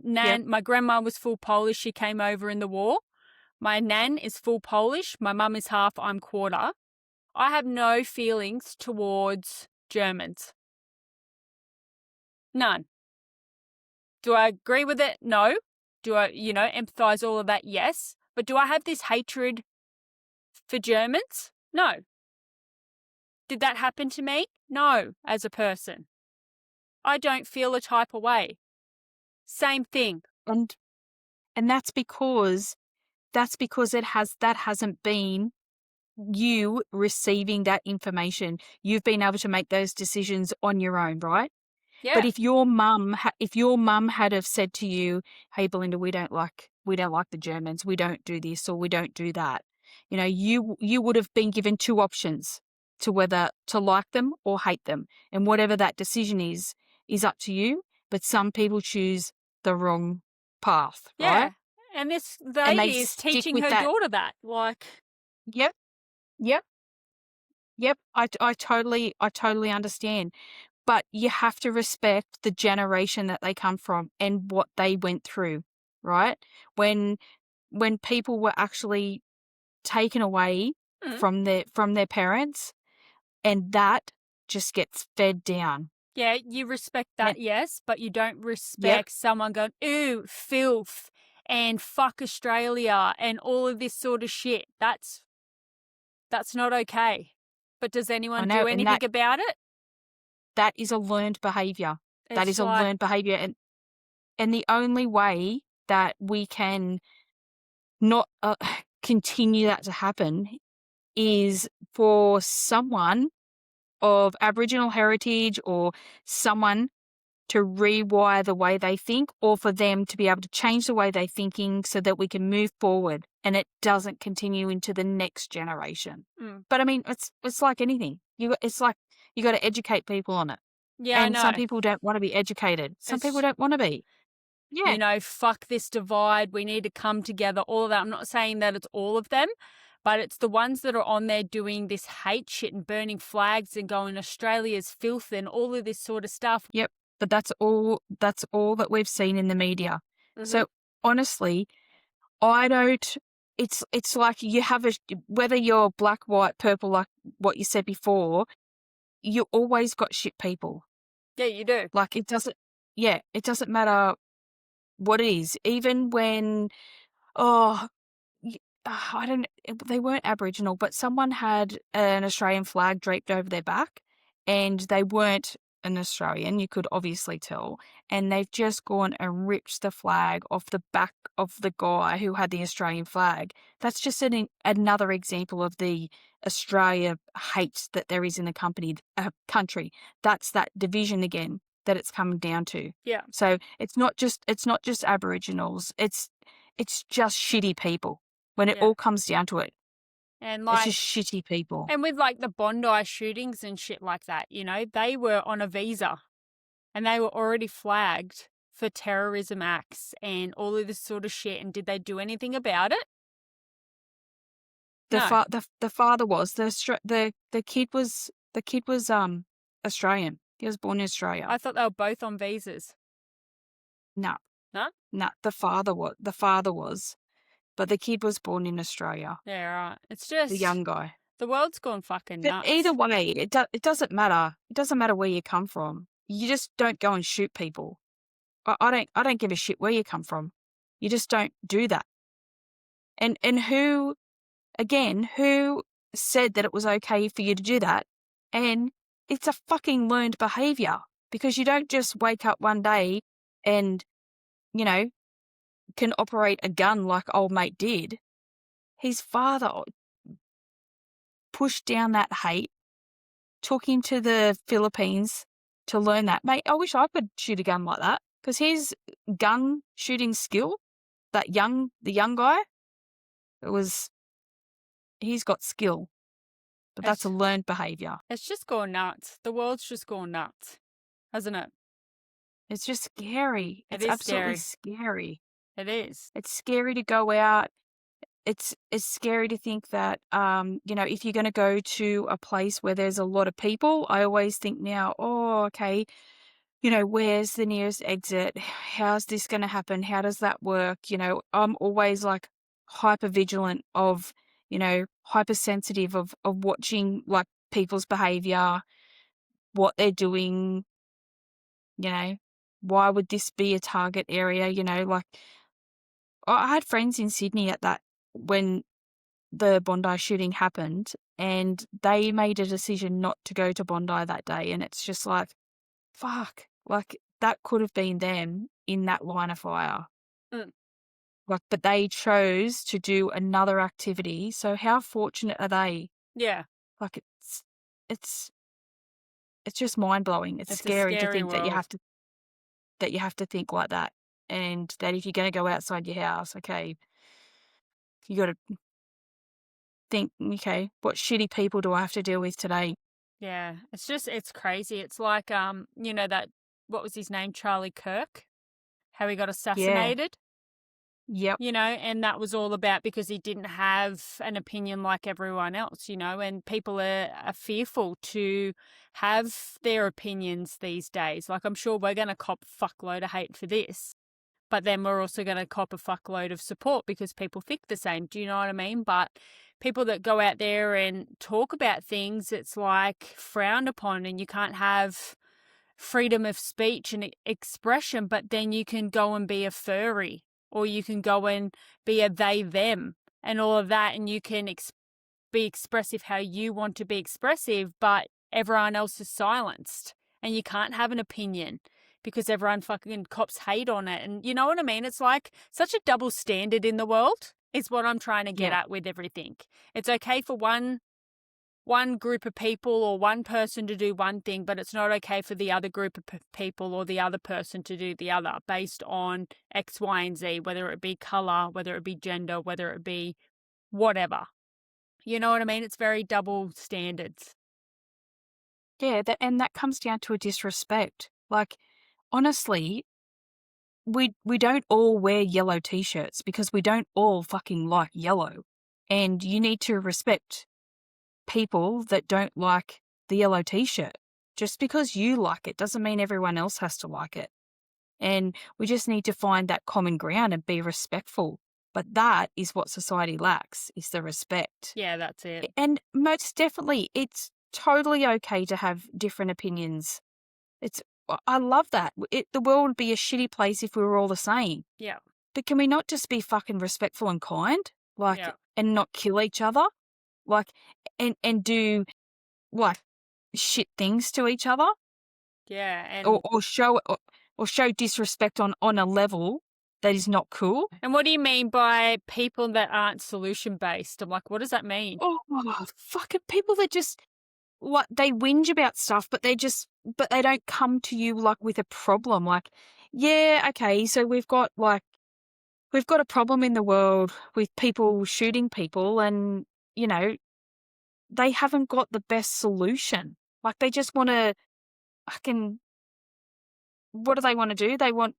grandma was full Polish. She came over in the war. My nan is full Polish. My mum is half. I'm quarter. I have no feelings towards Germans. None. Do I agree with it? No. Do I, empathize all of that? Yes. But do I have this hatred for Germans? No. Did that happen to me? No, as a person. I don't feel a type of way. Same thing. And that's because that hasn't been you receiving that information. You've been able to make those decisions on your own, right? Yeah. But if your mum had have said to you, "Hey, Belinda, we don't like the Germans. We don't do this or we don't do that," you would have been given two options to whether to like them or hate them, and whatever that decision is up to you. But some people choose the wrong path, yeah. right? And this And they lady is stick teaching with her that. daughter that. Yep. I totally understand. But you have to respect the generation that they come from and what they went through, right? When people were actually taken away from their parents, and that just gets fed down. Yeah, you respect that, yes, but you don't respect Yep. someone going, ooh, filth, and fuck Australia, and all of this sort of shit. That's not okay. But does anyone know, do and anything about it? That is a learned behavior. That It's is a like, learned behavior, and the only way that we can not continue that to happen is for someone of Aboriginal heritage or someone to rewire the way they think, or for them to be able to change the way they're thinking so that we can move forward and it doesn't continue into the next generation. But I mean, it's like anything. It's like you got to educate people on it. yeah, And I know. some people don't want to be educated. Some people don't want to be. Yeah. Fuck this divide. We need to come together. All of that. I'm not saying that it's all of them, but it's the ones that are on there doing this hate shit and burning flags and going Australia's filth and all of this sort of stuff. Yep. But that's all that we've seen in the media. So honestly, I don't. It's like you have whether you're black, white, purple, like what you said before, you always got shit people. Yeah, you do. Like it doesn't matter what it is. Even when, I don't, they weren't Aboriginal, but someone had an Australian flag draped over their back and they weren't an Australian, you could obviously tell, and they've just gone and ripped the flag off the back of the guy who had the Australian flag. That's just another example of the Australia hate that there is in the country. That's that division again that it's coming down to. Yeah. So it's not just Aboriginals. It's just shitty people when it all comes down to it. And it's just shitty people. And with like the Bondi shootings and shit like that, they were on a visa and they were already flagged for terrorism acts and all of this sort of shit. And did they do anything about it? The father was the kid was Australian. He was born in Australia. I thought they were both on visas. No. No? No, the father was, but the kid was born in Australia. Yeah, right. It's just The young guy. the world's gone fucking But nuts. either way, it doesn't matter. It doesn't matter where you come from. You just don't go and shoot people. I don't give a shit where you come from. You just don't do that. And who said that it was okay for you to do that? And it's a fucking learned behavior, because you don't just wake up one day and, you know, can operate a gun like old mate did. His father pushed down that hate, took him to the Philippines to learn that. Mate, I wish I could shoot a gun like that, because his gun shooting skill, the young guy, he's got skill, but that's a learned behavior. It's just gone nuts. The world's just gone nuts, hasn't it? It's just scary. It It's is absolutely scary. It is. It's scary to go out. It's scary to think that, if you're going to go to a place where there's a lot of people, I always think now, oh, okay, where's the nearest exit? How's this going to happen? How does that work? I'm always like hyper vigilant of, hypersensitive of watching like people's behavior, what they're doing, why would this be a target area? Like I had friends in Sydney when the Bondi shooting happened, and they made a decision not to go to Bondi that day. And it's just like, fuck, like that could have been them in that line of fire. Mm. Like, but they chose to do another activity. So how fortunate are they? Yeah. Like it's just mind blowing. It's scary to think that you have to think like that. And that if you're going to go outside your house, okay, you got to think, okay, what shitty people do I have to deal with today? Yeah. It's crazy. It's like, that, what was his name? Charlie Kirk, how he got assassinated. Yep. And that was all about because he didn't have an opinion like everyone else, and people are fearful to have their opinions these days. Like, I'm sure we're going to cop a fuckload of hate for this, but then we're also going to cop a fuckload of support because people think the same. Do you know what I mean? But people that go out there and talk about things, it's like frowned upon, and you can't have freedom of speech and expression, but then you can go and be a furry, or you can go and be a they, them, and all of that, and you can be expressive how you want to be expressive, but everyone else is silenced, and you can't have an opinion because everyone fucking cops hate on it. And you know what I mean? It's like such a double standard in the world is what I'm trying to get at with everything. It's okay for one group of people or one person to do one thing, but it's not okay for the other group of people or the other person to do the other based on X, Y, and Z, whether it be color, whether it be gender, whether it be whatever. You know what I mean? It's very double standards. Yeah, and that comes down to a disrespect. Like, honestly, we don't all wear yellow T-shirts because we don't all fucking like yellow. And you need to respect people that don't like the yellow T-shirt. Just because you like it doesn't mean everyone else has to like it. And we just need to find that common ground and be respectful. But that is what society lacks, is the respect. Yeah, that's it. And most definitely, it's totally okay to have different opinions. I love that. The world would be a shitty place if we were all the same. Yeah. But can we not just be fucking respectful and kind? And not kill each other? And do, shit things to each other? Yeah. And Or show disrespect on a level that is not cool. And what do you mean by people that aren't solution-based? I'm like, what does that mean? Oh, fucking people that just, they whinge about stuff, but they don't come to you, with a problem. Yeah, okay, so we've got a problem in the world with people shooting people, and, they haven't got the best solution. They just want to what do they want to do? They want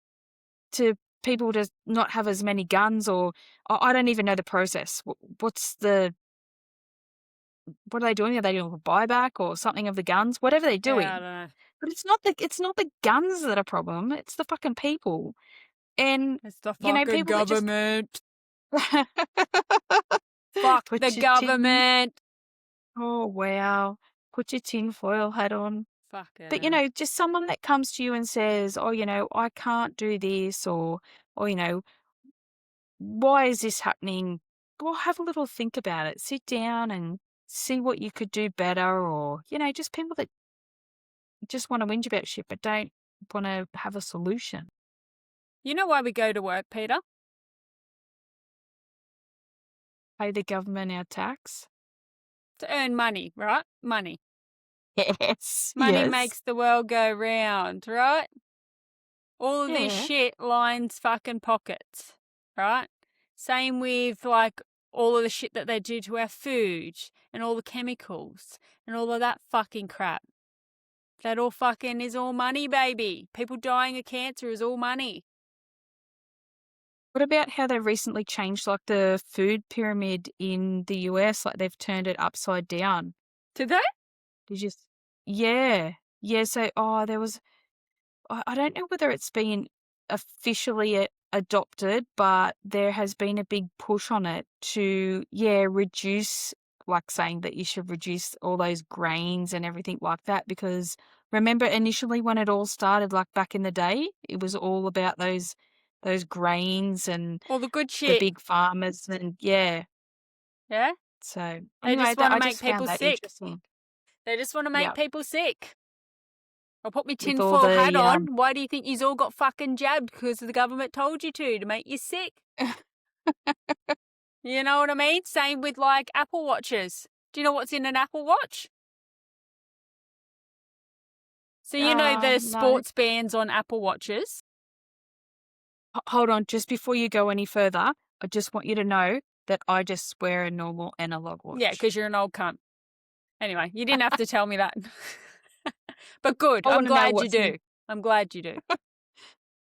people to not have as many guns, or I don't even know the process. What are they doing? Are they doing a buyback or something of the guns? Whatever they're doing. Yeah, I don't know. But it's not the guns that are a problem. It's the fucking people. And It's the you know, fucking people that just government. Fuck put the your government. oh wow, put your tinfoil hat on. Fucking But you hell. know, just someone that comes to you and says, "Oh, you know, I can't do this," or you know, why is this happening? Well, have a little think about it. Sit down and see what you could do better, or you know, just people that just want to whinge about shit but don't want to have a solution. You know why we go to work, Peter? Pay the government our tax. To earn money, right? Money. Yes. Money yes. makes the world go round, right? All of this Yeah. shit lines fucking pockets, right? Same with like all of the shit that they do to our food and all the chemicals and all of that fucking crap. That all fucking is all money, baby. People dying of cancer is all money. What about how they recently changed like the food pyramid in the US? Like they've turned it upside down. Did they? Did you? Yeah. Yeah. So, there was, I don't know whether it's been officially adopted, but there has been a big push on it to, reduce, like saying that you should reduce all those grains and everything like that. Because remember initially when it all started, like back in the day, it was all about those grains and All the good the shit. big farmers and yeah. Yeah? So They anyway, just want to I make just found people that sick. interesting. They just want to make Yep. people sick. I'll put my With all tinfoil hat the, on. Why do you think you all got fucking jabbed? Because the government told you to make you sick. You know what I mean? Same with like Apple Watches. Do you know what's in an Apple Watch? So you know the No. sports bands on Apple Watches. Hold on, just before you go any further, I just want you to know that I just wear a normal analog watch. Yeah, because you're an old cunt. Anyway, you didn't have to tell me that. But good. I I'm wanna know glad you what's do. in I'm glad you do.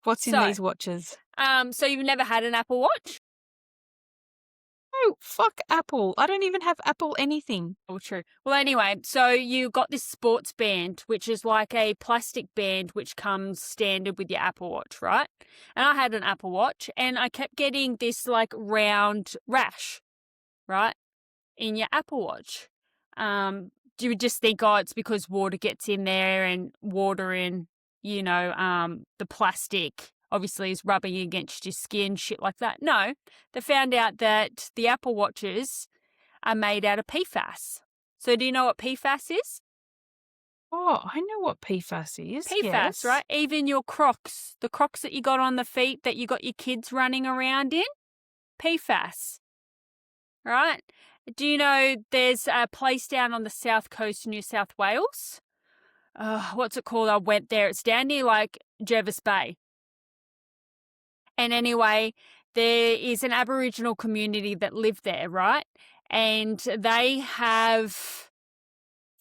what's in So, these watches. So you've never had an Apple Watch? No, fuck Apple. I don't even have Apple anything. Oh, true. Well, anyway, so you got this sports band, which is like a plastic band which comes standard with your Apple Watch, right? And I had an Apple Watch and I kept getting this like round rash, right, in your Apple Watch. Do you just think, oh, it's because water gets in there and water in, the plastic obviously is rubbing against your skin, shit like that? No, they found out that the Apple Watches are made out of PFAS. So do you know what PFAS is? Oh, I know what PFAS is. PFAS, yes. right? Even your Crocs, the Crocs that you got on the feet that you got your kids running around in, PFAS, right? Do you know there's a place down on the south coast of New South Wales? What's it called? I went there. It's down near like Jervis Bay. And anyway, there is an Aboriginal community that live there, right? And they have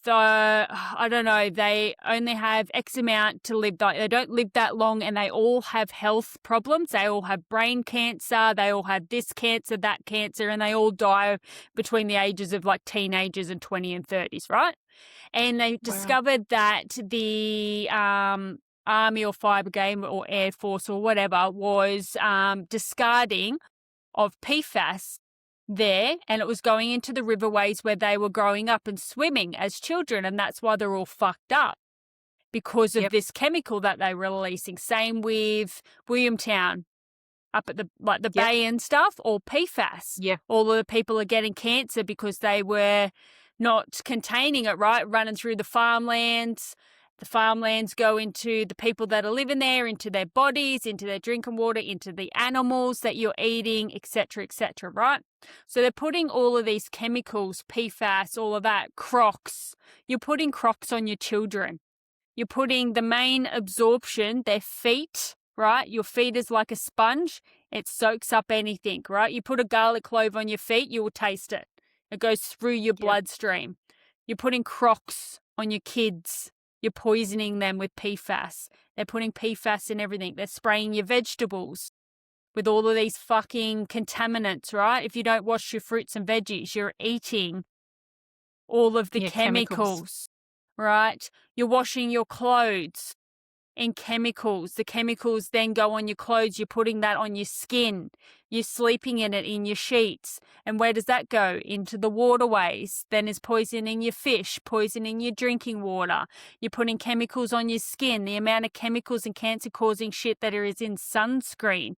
they only have X amount to live. They don't live that long and they all have health problems. They all have brain cancer. They all have this cancer, that cancer, and they all die between the ages of like teenagers and 20 and 30s, right? And they discovered that the Army or Fire Brigade or Air Force or whatever was discarding of PFAS there, and it was going into the riverways where they were growing up and swimming as children, and that's why they're all fucked up because of this chemical that they were releasing. Same with Williamtown up at the bay and stuff, all PFAS. Yeah. All of the people are getting cancer because they were not containing it, right? Running through the farmlands. The farmlands go into the people that are living there, into their bodies, into their drinking water, into the animals that you're eating, etc., right? So they're putting all of these chemicals, PFAS, all of that, Crocs. You're putting Crocs on your children. You're putting the main absorption, their feet, right? Your feet is like a sponge. It soaks up anything, right? You put a garlic clove on your feet, you will taste it. It goes through your bloodstream. You're putting Crocs on your kids. You're poisoning them with PFAS. They're putting PFAS in everything. They're spraying your vegetables with all of these fucking contaminants, right? If you don't wash your fruits and veggies, you're eating all of the chemicals right? You're washing your clothes in chemicals. The chemicals then go on your clothes. You're putting that on your skin. You're sleeping in it in your sheets. And where does that go? Into the waterways. Then it's poisoning your fish, poisoning your drinking water. You're putting chemicals on your skin. The amount of chemicals and cancer-causing shit that is in sunscreen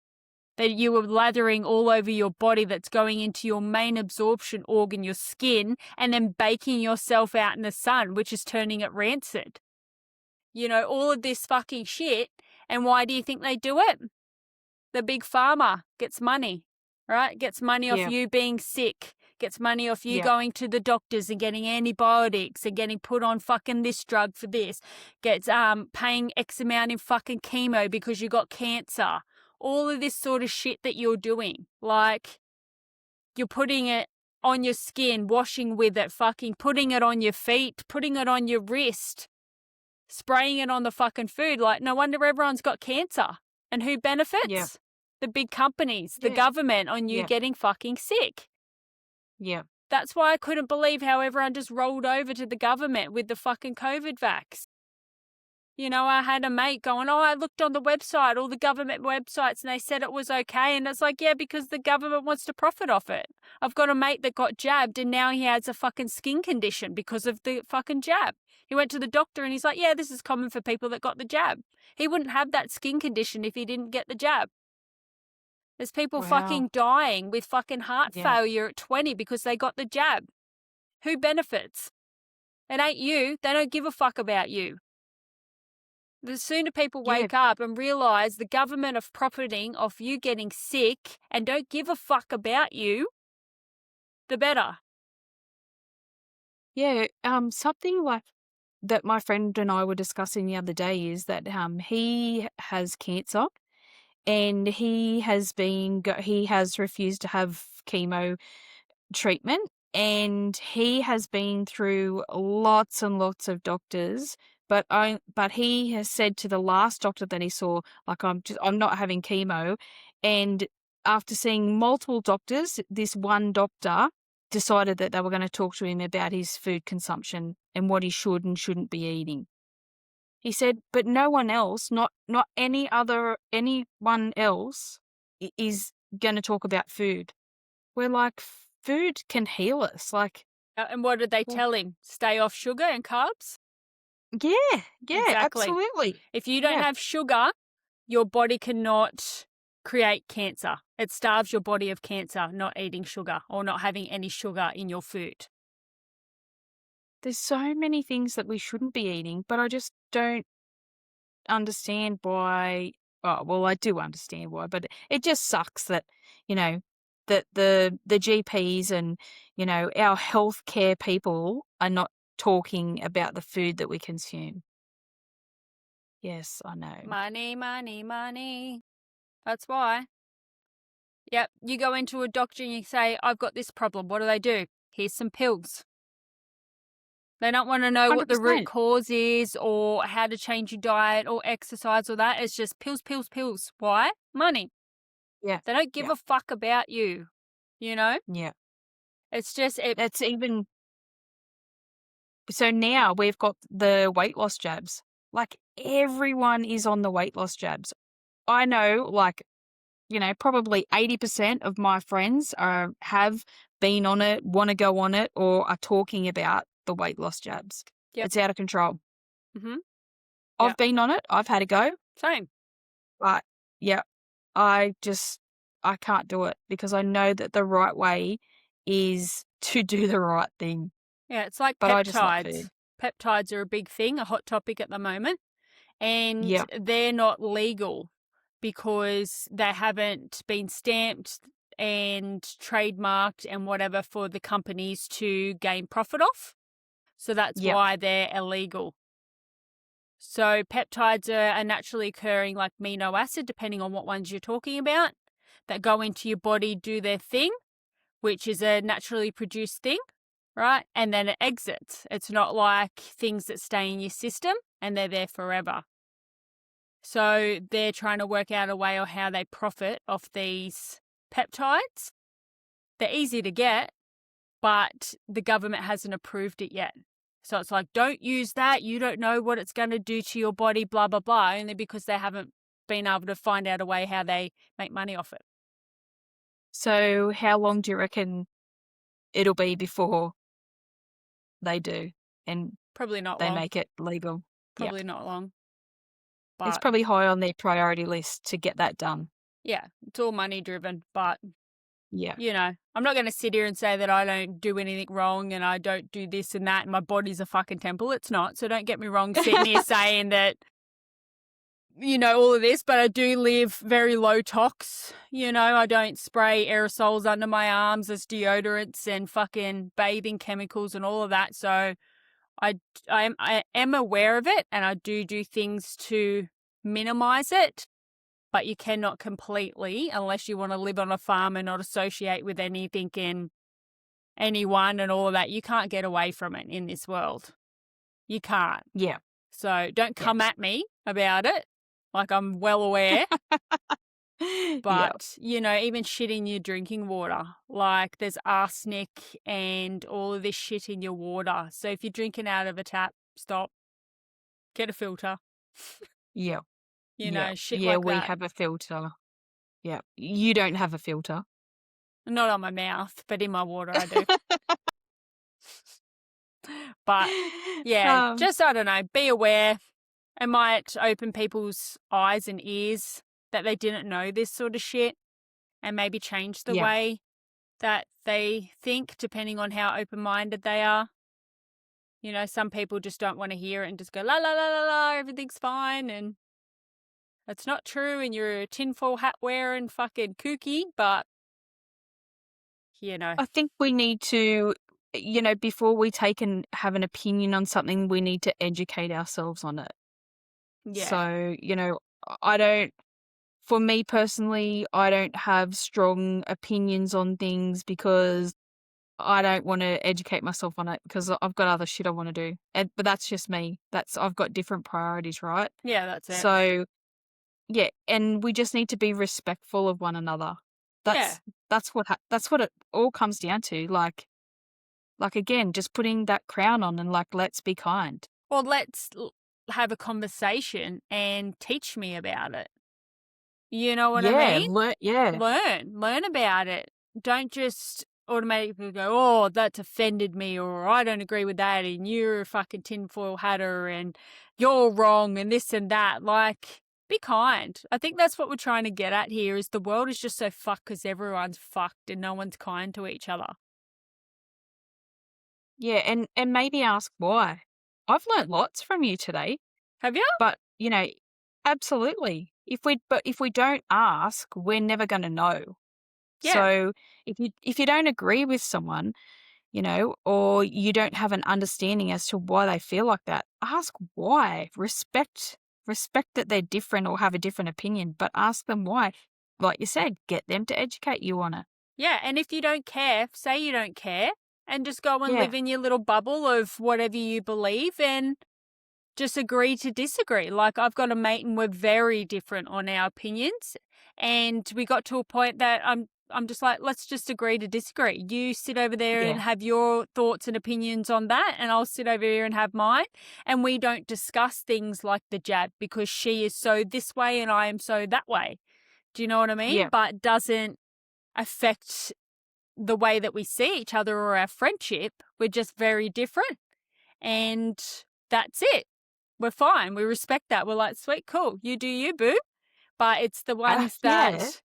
that you are lathering all over your body that's going into your main absorption organ, your skin, and then baking yourself out in the sun, which is turning it rancid. You know, all of this fucking shit. And why do you think they do it? The big pharma gets money, right? Gets money off Yeah. you being sick. Gets money off you Yeah. going to the doctors and getting antibiotics and getting put on fucking this drug for this. Gets paying X amount in fucking chemo because you got cancer. All of this sort of shit that you're doing. Like, you're putting it on your skin, washing with it, fucking putting it on your feet, putting it on your wrist, spraying it on the fucking food. Like, no wonder everyone's got cancer. And who benefits? Yeah. The big companies, the Yeah. government on you Yeah. getting fucking sick. Yeah. That's why I couldn't believe how everyone just rolled over to the government with the fucking COVID vax. You know, I had a mate going, I looked on the website, all the government websites, and they said it was okay. And it's like, yeah, because the government wants to profit off it. I've got a mate that got jabbed and now he has a fucking skin condition because of the fucking jab. He went to the doctor and he's like, yeah, this is common for people that got the jab. He wouldn't have that skin condition if he didn't get the jab. There's people Wow. fucking dying with fucking heart Yeah. failure at 20 because they got the jab. Who benefits? It ain't you. They don't give a fuck about you. The sooner people Yeah. wake up and realise the government are profiting off you getting sick and don't give a fuck about you, the better. Yeah. Something like that my friend and I were discussing the other day is that he has cancer and he has refused to have chemo treatment, and he has been through lots and lots of doctors, but he has said to the last doctor that he saw, like, I'm not having chemo. And after seeing multiple doctors, this one doctor decided that they were going to talk to him about his food consumption and what he should and shouldn't be eating. He said, but no one else, not anyone else is going to talk about food. We're like, food can heal us. Like, And what did they well, tell him? Stay off sugar and carbs? yeah, Exactly. absolutely. If you don't Yeah. have sugar, your body cannot create cancer. It starves your body of cancer, not eating sugar or not having any sugar in your food. There's so many things that we shouldn't be eating, but I just don't understand why. Oh, well, I do understand why, but it just sucks that, that the GPs and, our healthcare people are not talking about the food that we consume. Yes, I know. Money, money, money. That's why. Yep, you go into a doctor and you say, I've got this problem. What do? Here's some pills. They don't want to know what the root 100%. cause is or how to change your diet or exercise or that. It's just pills, pills, pills. Why? Money. Yeah, They don't give yeah, a fuck about you. You know? yeah. It's just, That's even so now we've got the weight loss jabs. Like, everyone is on the weight loss jabs. I know, like, probably 80% of my friends have been on it, want to go on it, or are talking about the weight loss jabs. Yep. It's out of control. mm-hmm. I've Yep. been on it. I've had a go. Same. But, yeah, I can't do it because I know that the right way is to do the right thing. Yeah, it's like But I just like peptides. food. Peptides are a big thing, a hot topic at the moment. And Yeah, they're not legal because they haven't been stamped and trademarked and whatever for the companies to gain profit off. So that's yeah, why they're illegal. So peptides are a naturally occurring like amino acid, depending on what ones you're talking about, that go into your body, do their thing, which is a naturally produced thing, right? And then it exits. It's not like things that stay in your system and they're there forever. So they're trying to work out a way of how they profit off these peptides. They're easy to get, but the government hasn't approved it yet. So it's like, don't use that. You don't know what it's going to do to your body, blah, blah, blah, only because they haven't been able to find out a way how they make money off it. So how long do you reckon it'll be before they do and Probably not they long. make it legal? Yeah. Probably not long. It's But probably high on their priority list to get that done. yeah, it's all money driven. But, Yeah. you know, I'm not going to sit here and say that I don't do anything wrong and I don't do this and that and my body's a fucking temple. It's not. So don't get me wrong sitting here saying that, you know, all of this, but I do live very low tox. You know, I don't spray aerosols under my arms as deodorants and fucking bathing chemicals and all of that. So I am aware of it and I do things to minimize it, but you cannot completely, unless you want to live on a farm and not associate with anything and anyone and all of that. You can't get away from it in this world. You can't. Yeah. So don't come at me about it. Like, I'm well aware. Yeah. But, you know, even shit in your drinking water, like there's arsenic and all of this shit in your water. So if you're drinking out of a tap, stop. Get a filter. Yeah. You Yeah. know, shit Yeah, like we that. have a filter. Yeah. You don't have a filter. Not on my mouth, but in my water I do. But, yeah, just, I don't know, be aware. It might open people's eyes and ears that they didn't know this sort of shit and maybe change the Yeah. way that they think depending on how open-minded they are. You know, some people just don't want to hear it and just go, la, la, la, la, la, everything's fine. And it's not true. And you're a tinfoil hat wearing fucking kooky. But, you know, I think we need to, you know, before we take and have an opinion on something, we need to educate ourselves on it. yeah. So, you know, for me personally, I don't have strong opinions on things because I don't want to educate myself on it because I've got other shit I want to do. But that's just me. I've got different priorities, right? Yeah, that's it. So, yeah, and we just need to be respectful of one another. That's what it all comes down to. Like again, just putting that crown on and like, let's be kind. Or let's have a conversation and teach me about it. You know what I mean? Learn about it. Don't just automatically go, oh, that's offended me, or I don't agree with that, and you're a fucking tinfoil hatter, and you're wrong, and this and that. Like, be kind. I think that's what we're trying to get at here, is the world is just so fucked because everyone's fucked and no one's kind to each other. Yeah, and maybe ask why. I've learnt lots from you today. Have you? But, you know, absolutely. If we don't ask, we're never going to know. Yeah. So if you don't agree with someone, you know, or you don't have an understanding as to why they feel like that, ask why. Respect that they're different or have a different opinion, but ask them why. Like you said, get them to educate you on it. Yeah, and if you don't care, say you don't care, and just go and Yeah. live in your little bubble of whatever you believe and just agree to disagree. Like, I've got a mate and we're very different on our opinions, and we got to a point that I'm just like, let's just agree to disagree. You sit over there and Yeah. have your thoughts and opinions on that, and I'll sit over here and have mine, and we don't discuss things like the jab because she is so this way and I am so that way. Do you know what I mean? Yeah. But doesn't affect the way that we see each other or our friendship. We're just very different, and that's it. We're fine. We respect that. We're like, sweet, cool. You do you, boo. But it's the ones yeah. that,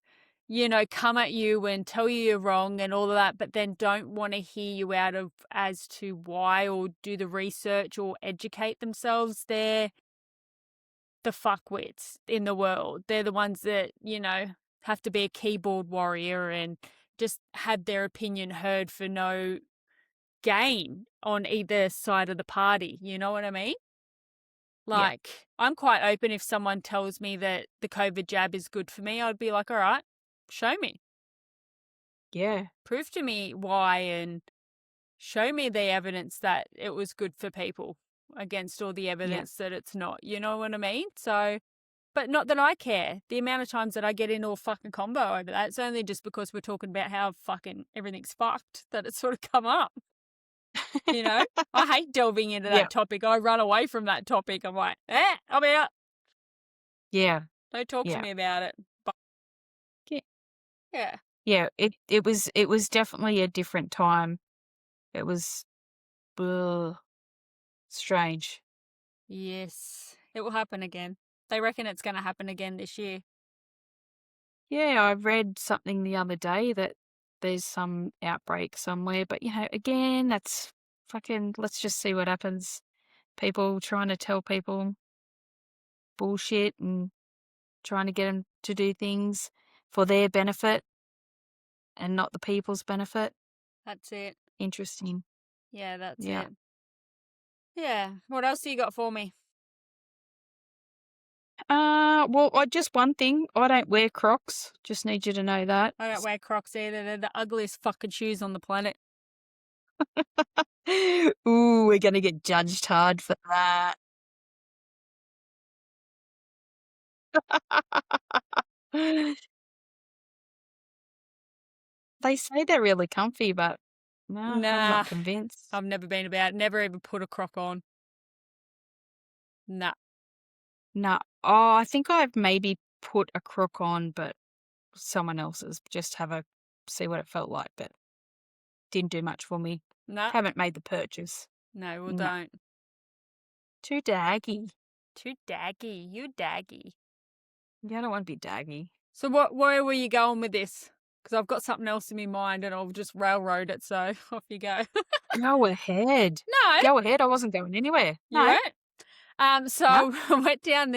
you know, come at you and tell you you're wrong and all of that, but then don't want to hear you out of as to why or do the research or educate themselves. They're the fuckwits in the world. They're the ones that, you know, have to be a keyboard warrior and just have their opinion heard for no gain on either side of the party. You know what I mean? Like, I'm quite open if someone tells me that the COVID jab is good for me. I'd be like, all right, show me. Yeah. Prove to me why and show me the evidence that it was good for people against all the evidence that it's not. You know what I mean? So, but not that I care. The amount of times that I get into a fucking combo over that, it's only just because we're talking about how fucking everything's fucked that it's sort of come up. You know, I hate delving into that Yeah. topic. I run away from that topic. I'm like, I'm out. Yeah. Don't talk to Yeah. me about it. But Yeah. yeah, Yeah. It was definitely a different time. It was strange. yes, it will happen again. They reckon it's going to happen again this year. Yeah, I read something the other day that there's some outbreak somewhere, but again, that's fucking, let's just see what happens. People trying to tell people bullshit and trying to get them to do things for their benefit and not the people's benefit. That's it. Interesting. Yeah, that's Yeah. it. Yeah. What else do you got for me? Well, just one thing. I don't wear Crocs. Just need you to know that. I don't wear Crocs either. They're the ugliest fucking shoes on the planet. Ooh, we're gonna get judged hard for that. They say they're really comfy, but no, I'm Nah, not convinced. I've never been about. Never even put a Croc on. Nah. No. Oh, I think I've maybe put a Croc on, but someone else's, just see what it felt like, but didn't do much for me. Nah. Haven't made the purchase. No, well, No. don't. Too daggy. Too daggy. You daggy. Yeah, I don't want to be daggy. So where were you going with this? Because I've got something else in my mind and I'll just railroad it. So off you go. Go ahead. No, Go ahead. I wasn't going anywhere. you No. weren't. So No. I went down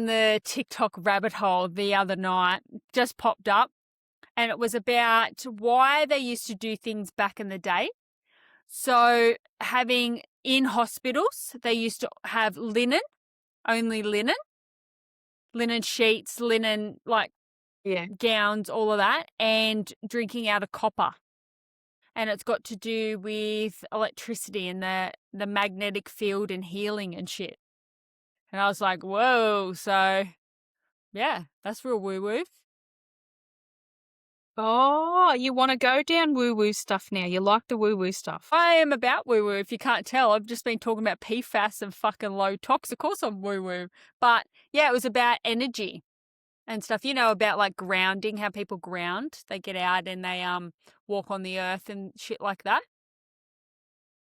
the TikTok rabbit hole the other night. Just popped up, and it was about why they used to do things back in the day. So having in hospitals, they used to have linen, only linen sheets, linen Yeah. gowns, all of that, and drinking out of copper. And it's got to do with electricity and the magnetic field and healing and shit. And I was like, whoa. So, yeah, that's real woo-woo. Oh, you want to go down woo-woo stuff now. You like the woo-woo stuff. I am about woo-woo, if you can't tell. I've just been talking about PFAS and fucking low tox. Of course I'm woo-woo. But, yeah, it was about energy and stuff. About like grounding, how people ground. They get out and they walk on the earth and shit like that.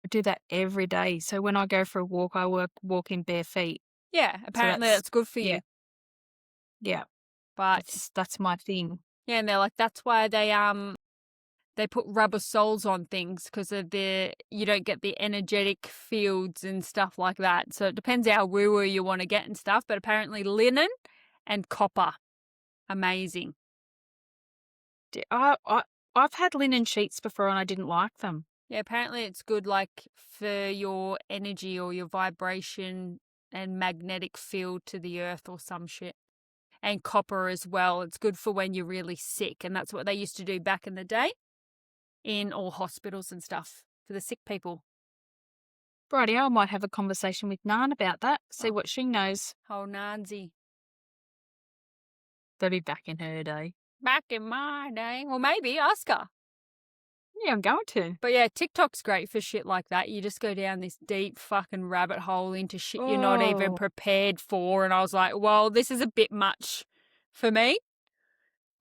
I do that every day. So when I go for a walk, I walk in bare feet. Yeah, apparently that's good for you. Yeah. But that's my thing. yeah, and they're like, that's why they put rubber soles on things, because of you don't get the energetic fields and stuff like that. So it depends how woo-woo you want to get and stuff. But apparently linen and copper, amazing. I've had linen sheets before and I didn't like them. Yeah, apparently it's good like for your energy or your vibration and magnetic field to the earth or some shit. And copper as well. It's good for when you're really sick. And that's what they used to do back in the day in all hospitals and stuff for the sick people. Righty, I might have a conversation with Nan about that, see what she knows. Oh, Nancy. They'll be back in her day. Back in my day. Well, maybe ask her. Yeah, I'm going to. But yeah, TikTok's great for shit like that. You just go down this deep fucking rabbit hole into shit you're not even prepared for. And I was like, well, this is a bit much for me.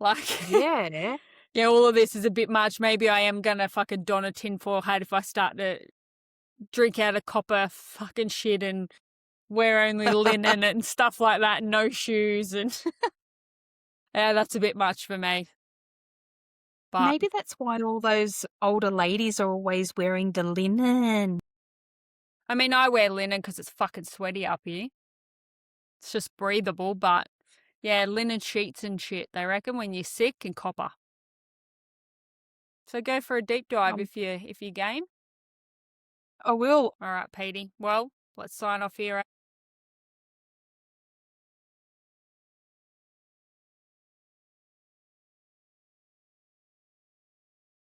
Like, Yeah. Yeah, all of this is a bit much. Maybe I am going to fucking don a tinfoil hat if I start to drink out of copper fucking shit and wear only linen and stuff like that, and no shoes. And yeah, that's a bit much for me. But maybe that's why all those older ladies are always wearing the linen. I mean, I wear linen because it's fucking sweaty up here. It's just breathable, but yeah, linen sheets and shit, they reckon, when you're sick, and copper. So go for a deep dive if you game. I will. All right, Petey. Well, let's sign off here.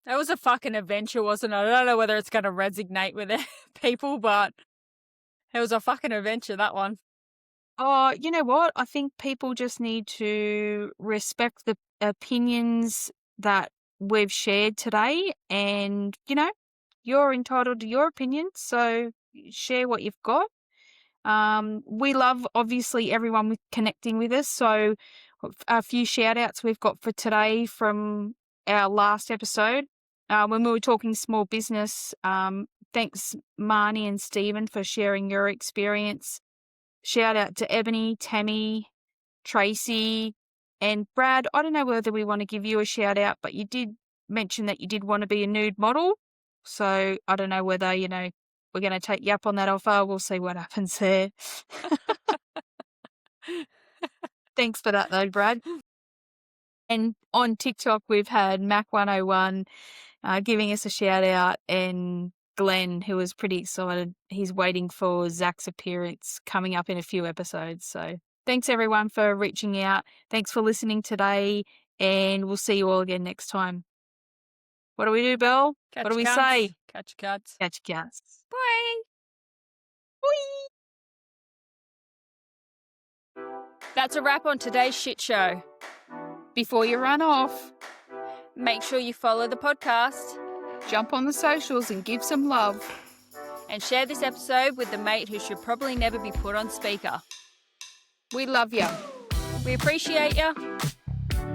That was a fucking adventure, wasn't it? I don't know whether it's going to resonate with people, but it was a fucking adventure, that one. Oh, you know what? I think people just need to respect the opinions that we've shared today, and, you're entitled to your opinion, so share what you've got. We love, obviously, everyone with connecting with us. So a few shout outs we've got for today from our last episode. When we were talking small business, thanks Marnie and Stephen for sharing your experience. Shout out to Ebony, Tammy, Tracy, and Brad. I don't know whether we want to give you a shout out, but you did mention that you did want to be a nude model. So I don't know whether, we're going to take you up on that offer. We'll see what happens there. Thanks for that though, Brad. And on TikTok, we've had Mac101 giving us a shout out, and Glenn, who was pretty excited. He's waiting for Zach's appearance coming up in a few episodes. So thanks everyone for reaching out. Thanks for listening today, and we'll see you all again next time. What do we do, Belle? What do we say? Catch your cards. Catch your cats. Bye. Bye. That's a wrap on today's shit show. Before you run off, make sure you follow the podcast, jump on the socials and give some love. And share this episode with the mate who should probably never be put on speaker. We love you. We appreciate you.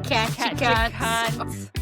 Catch your cunts.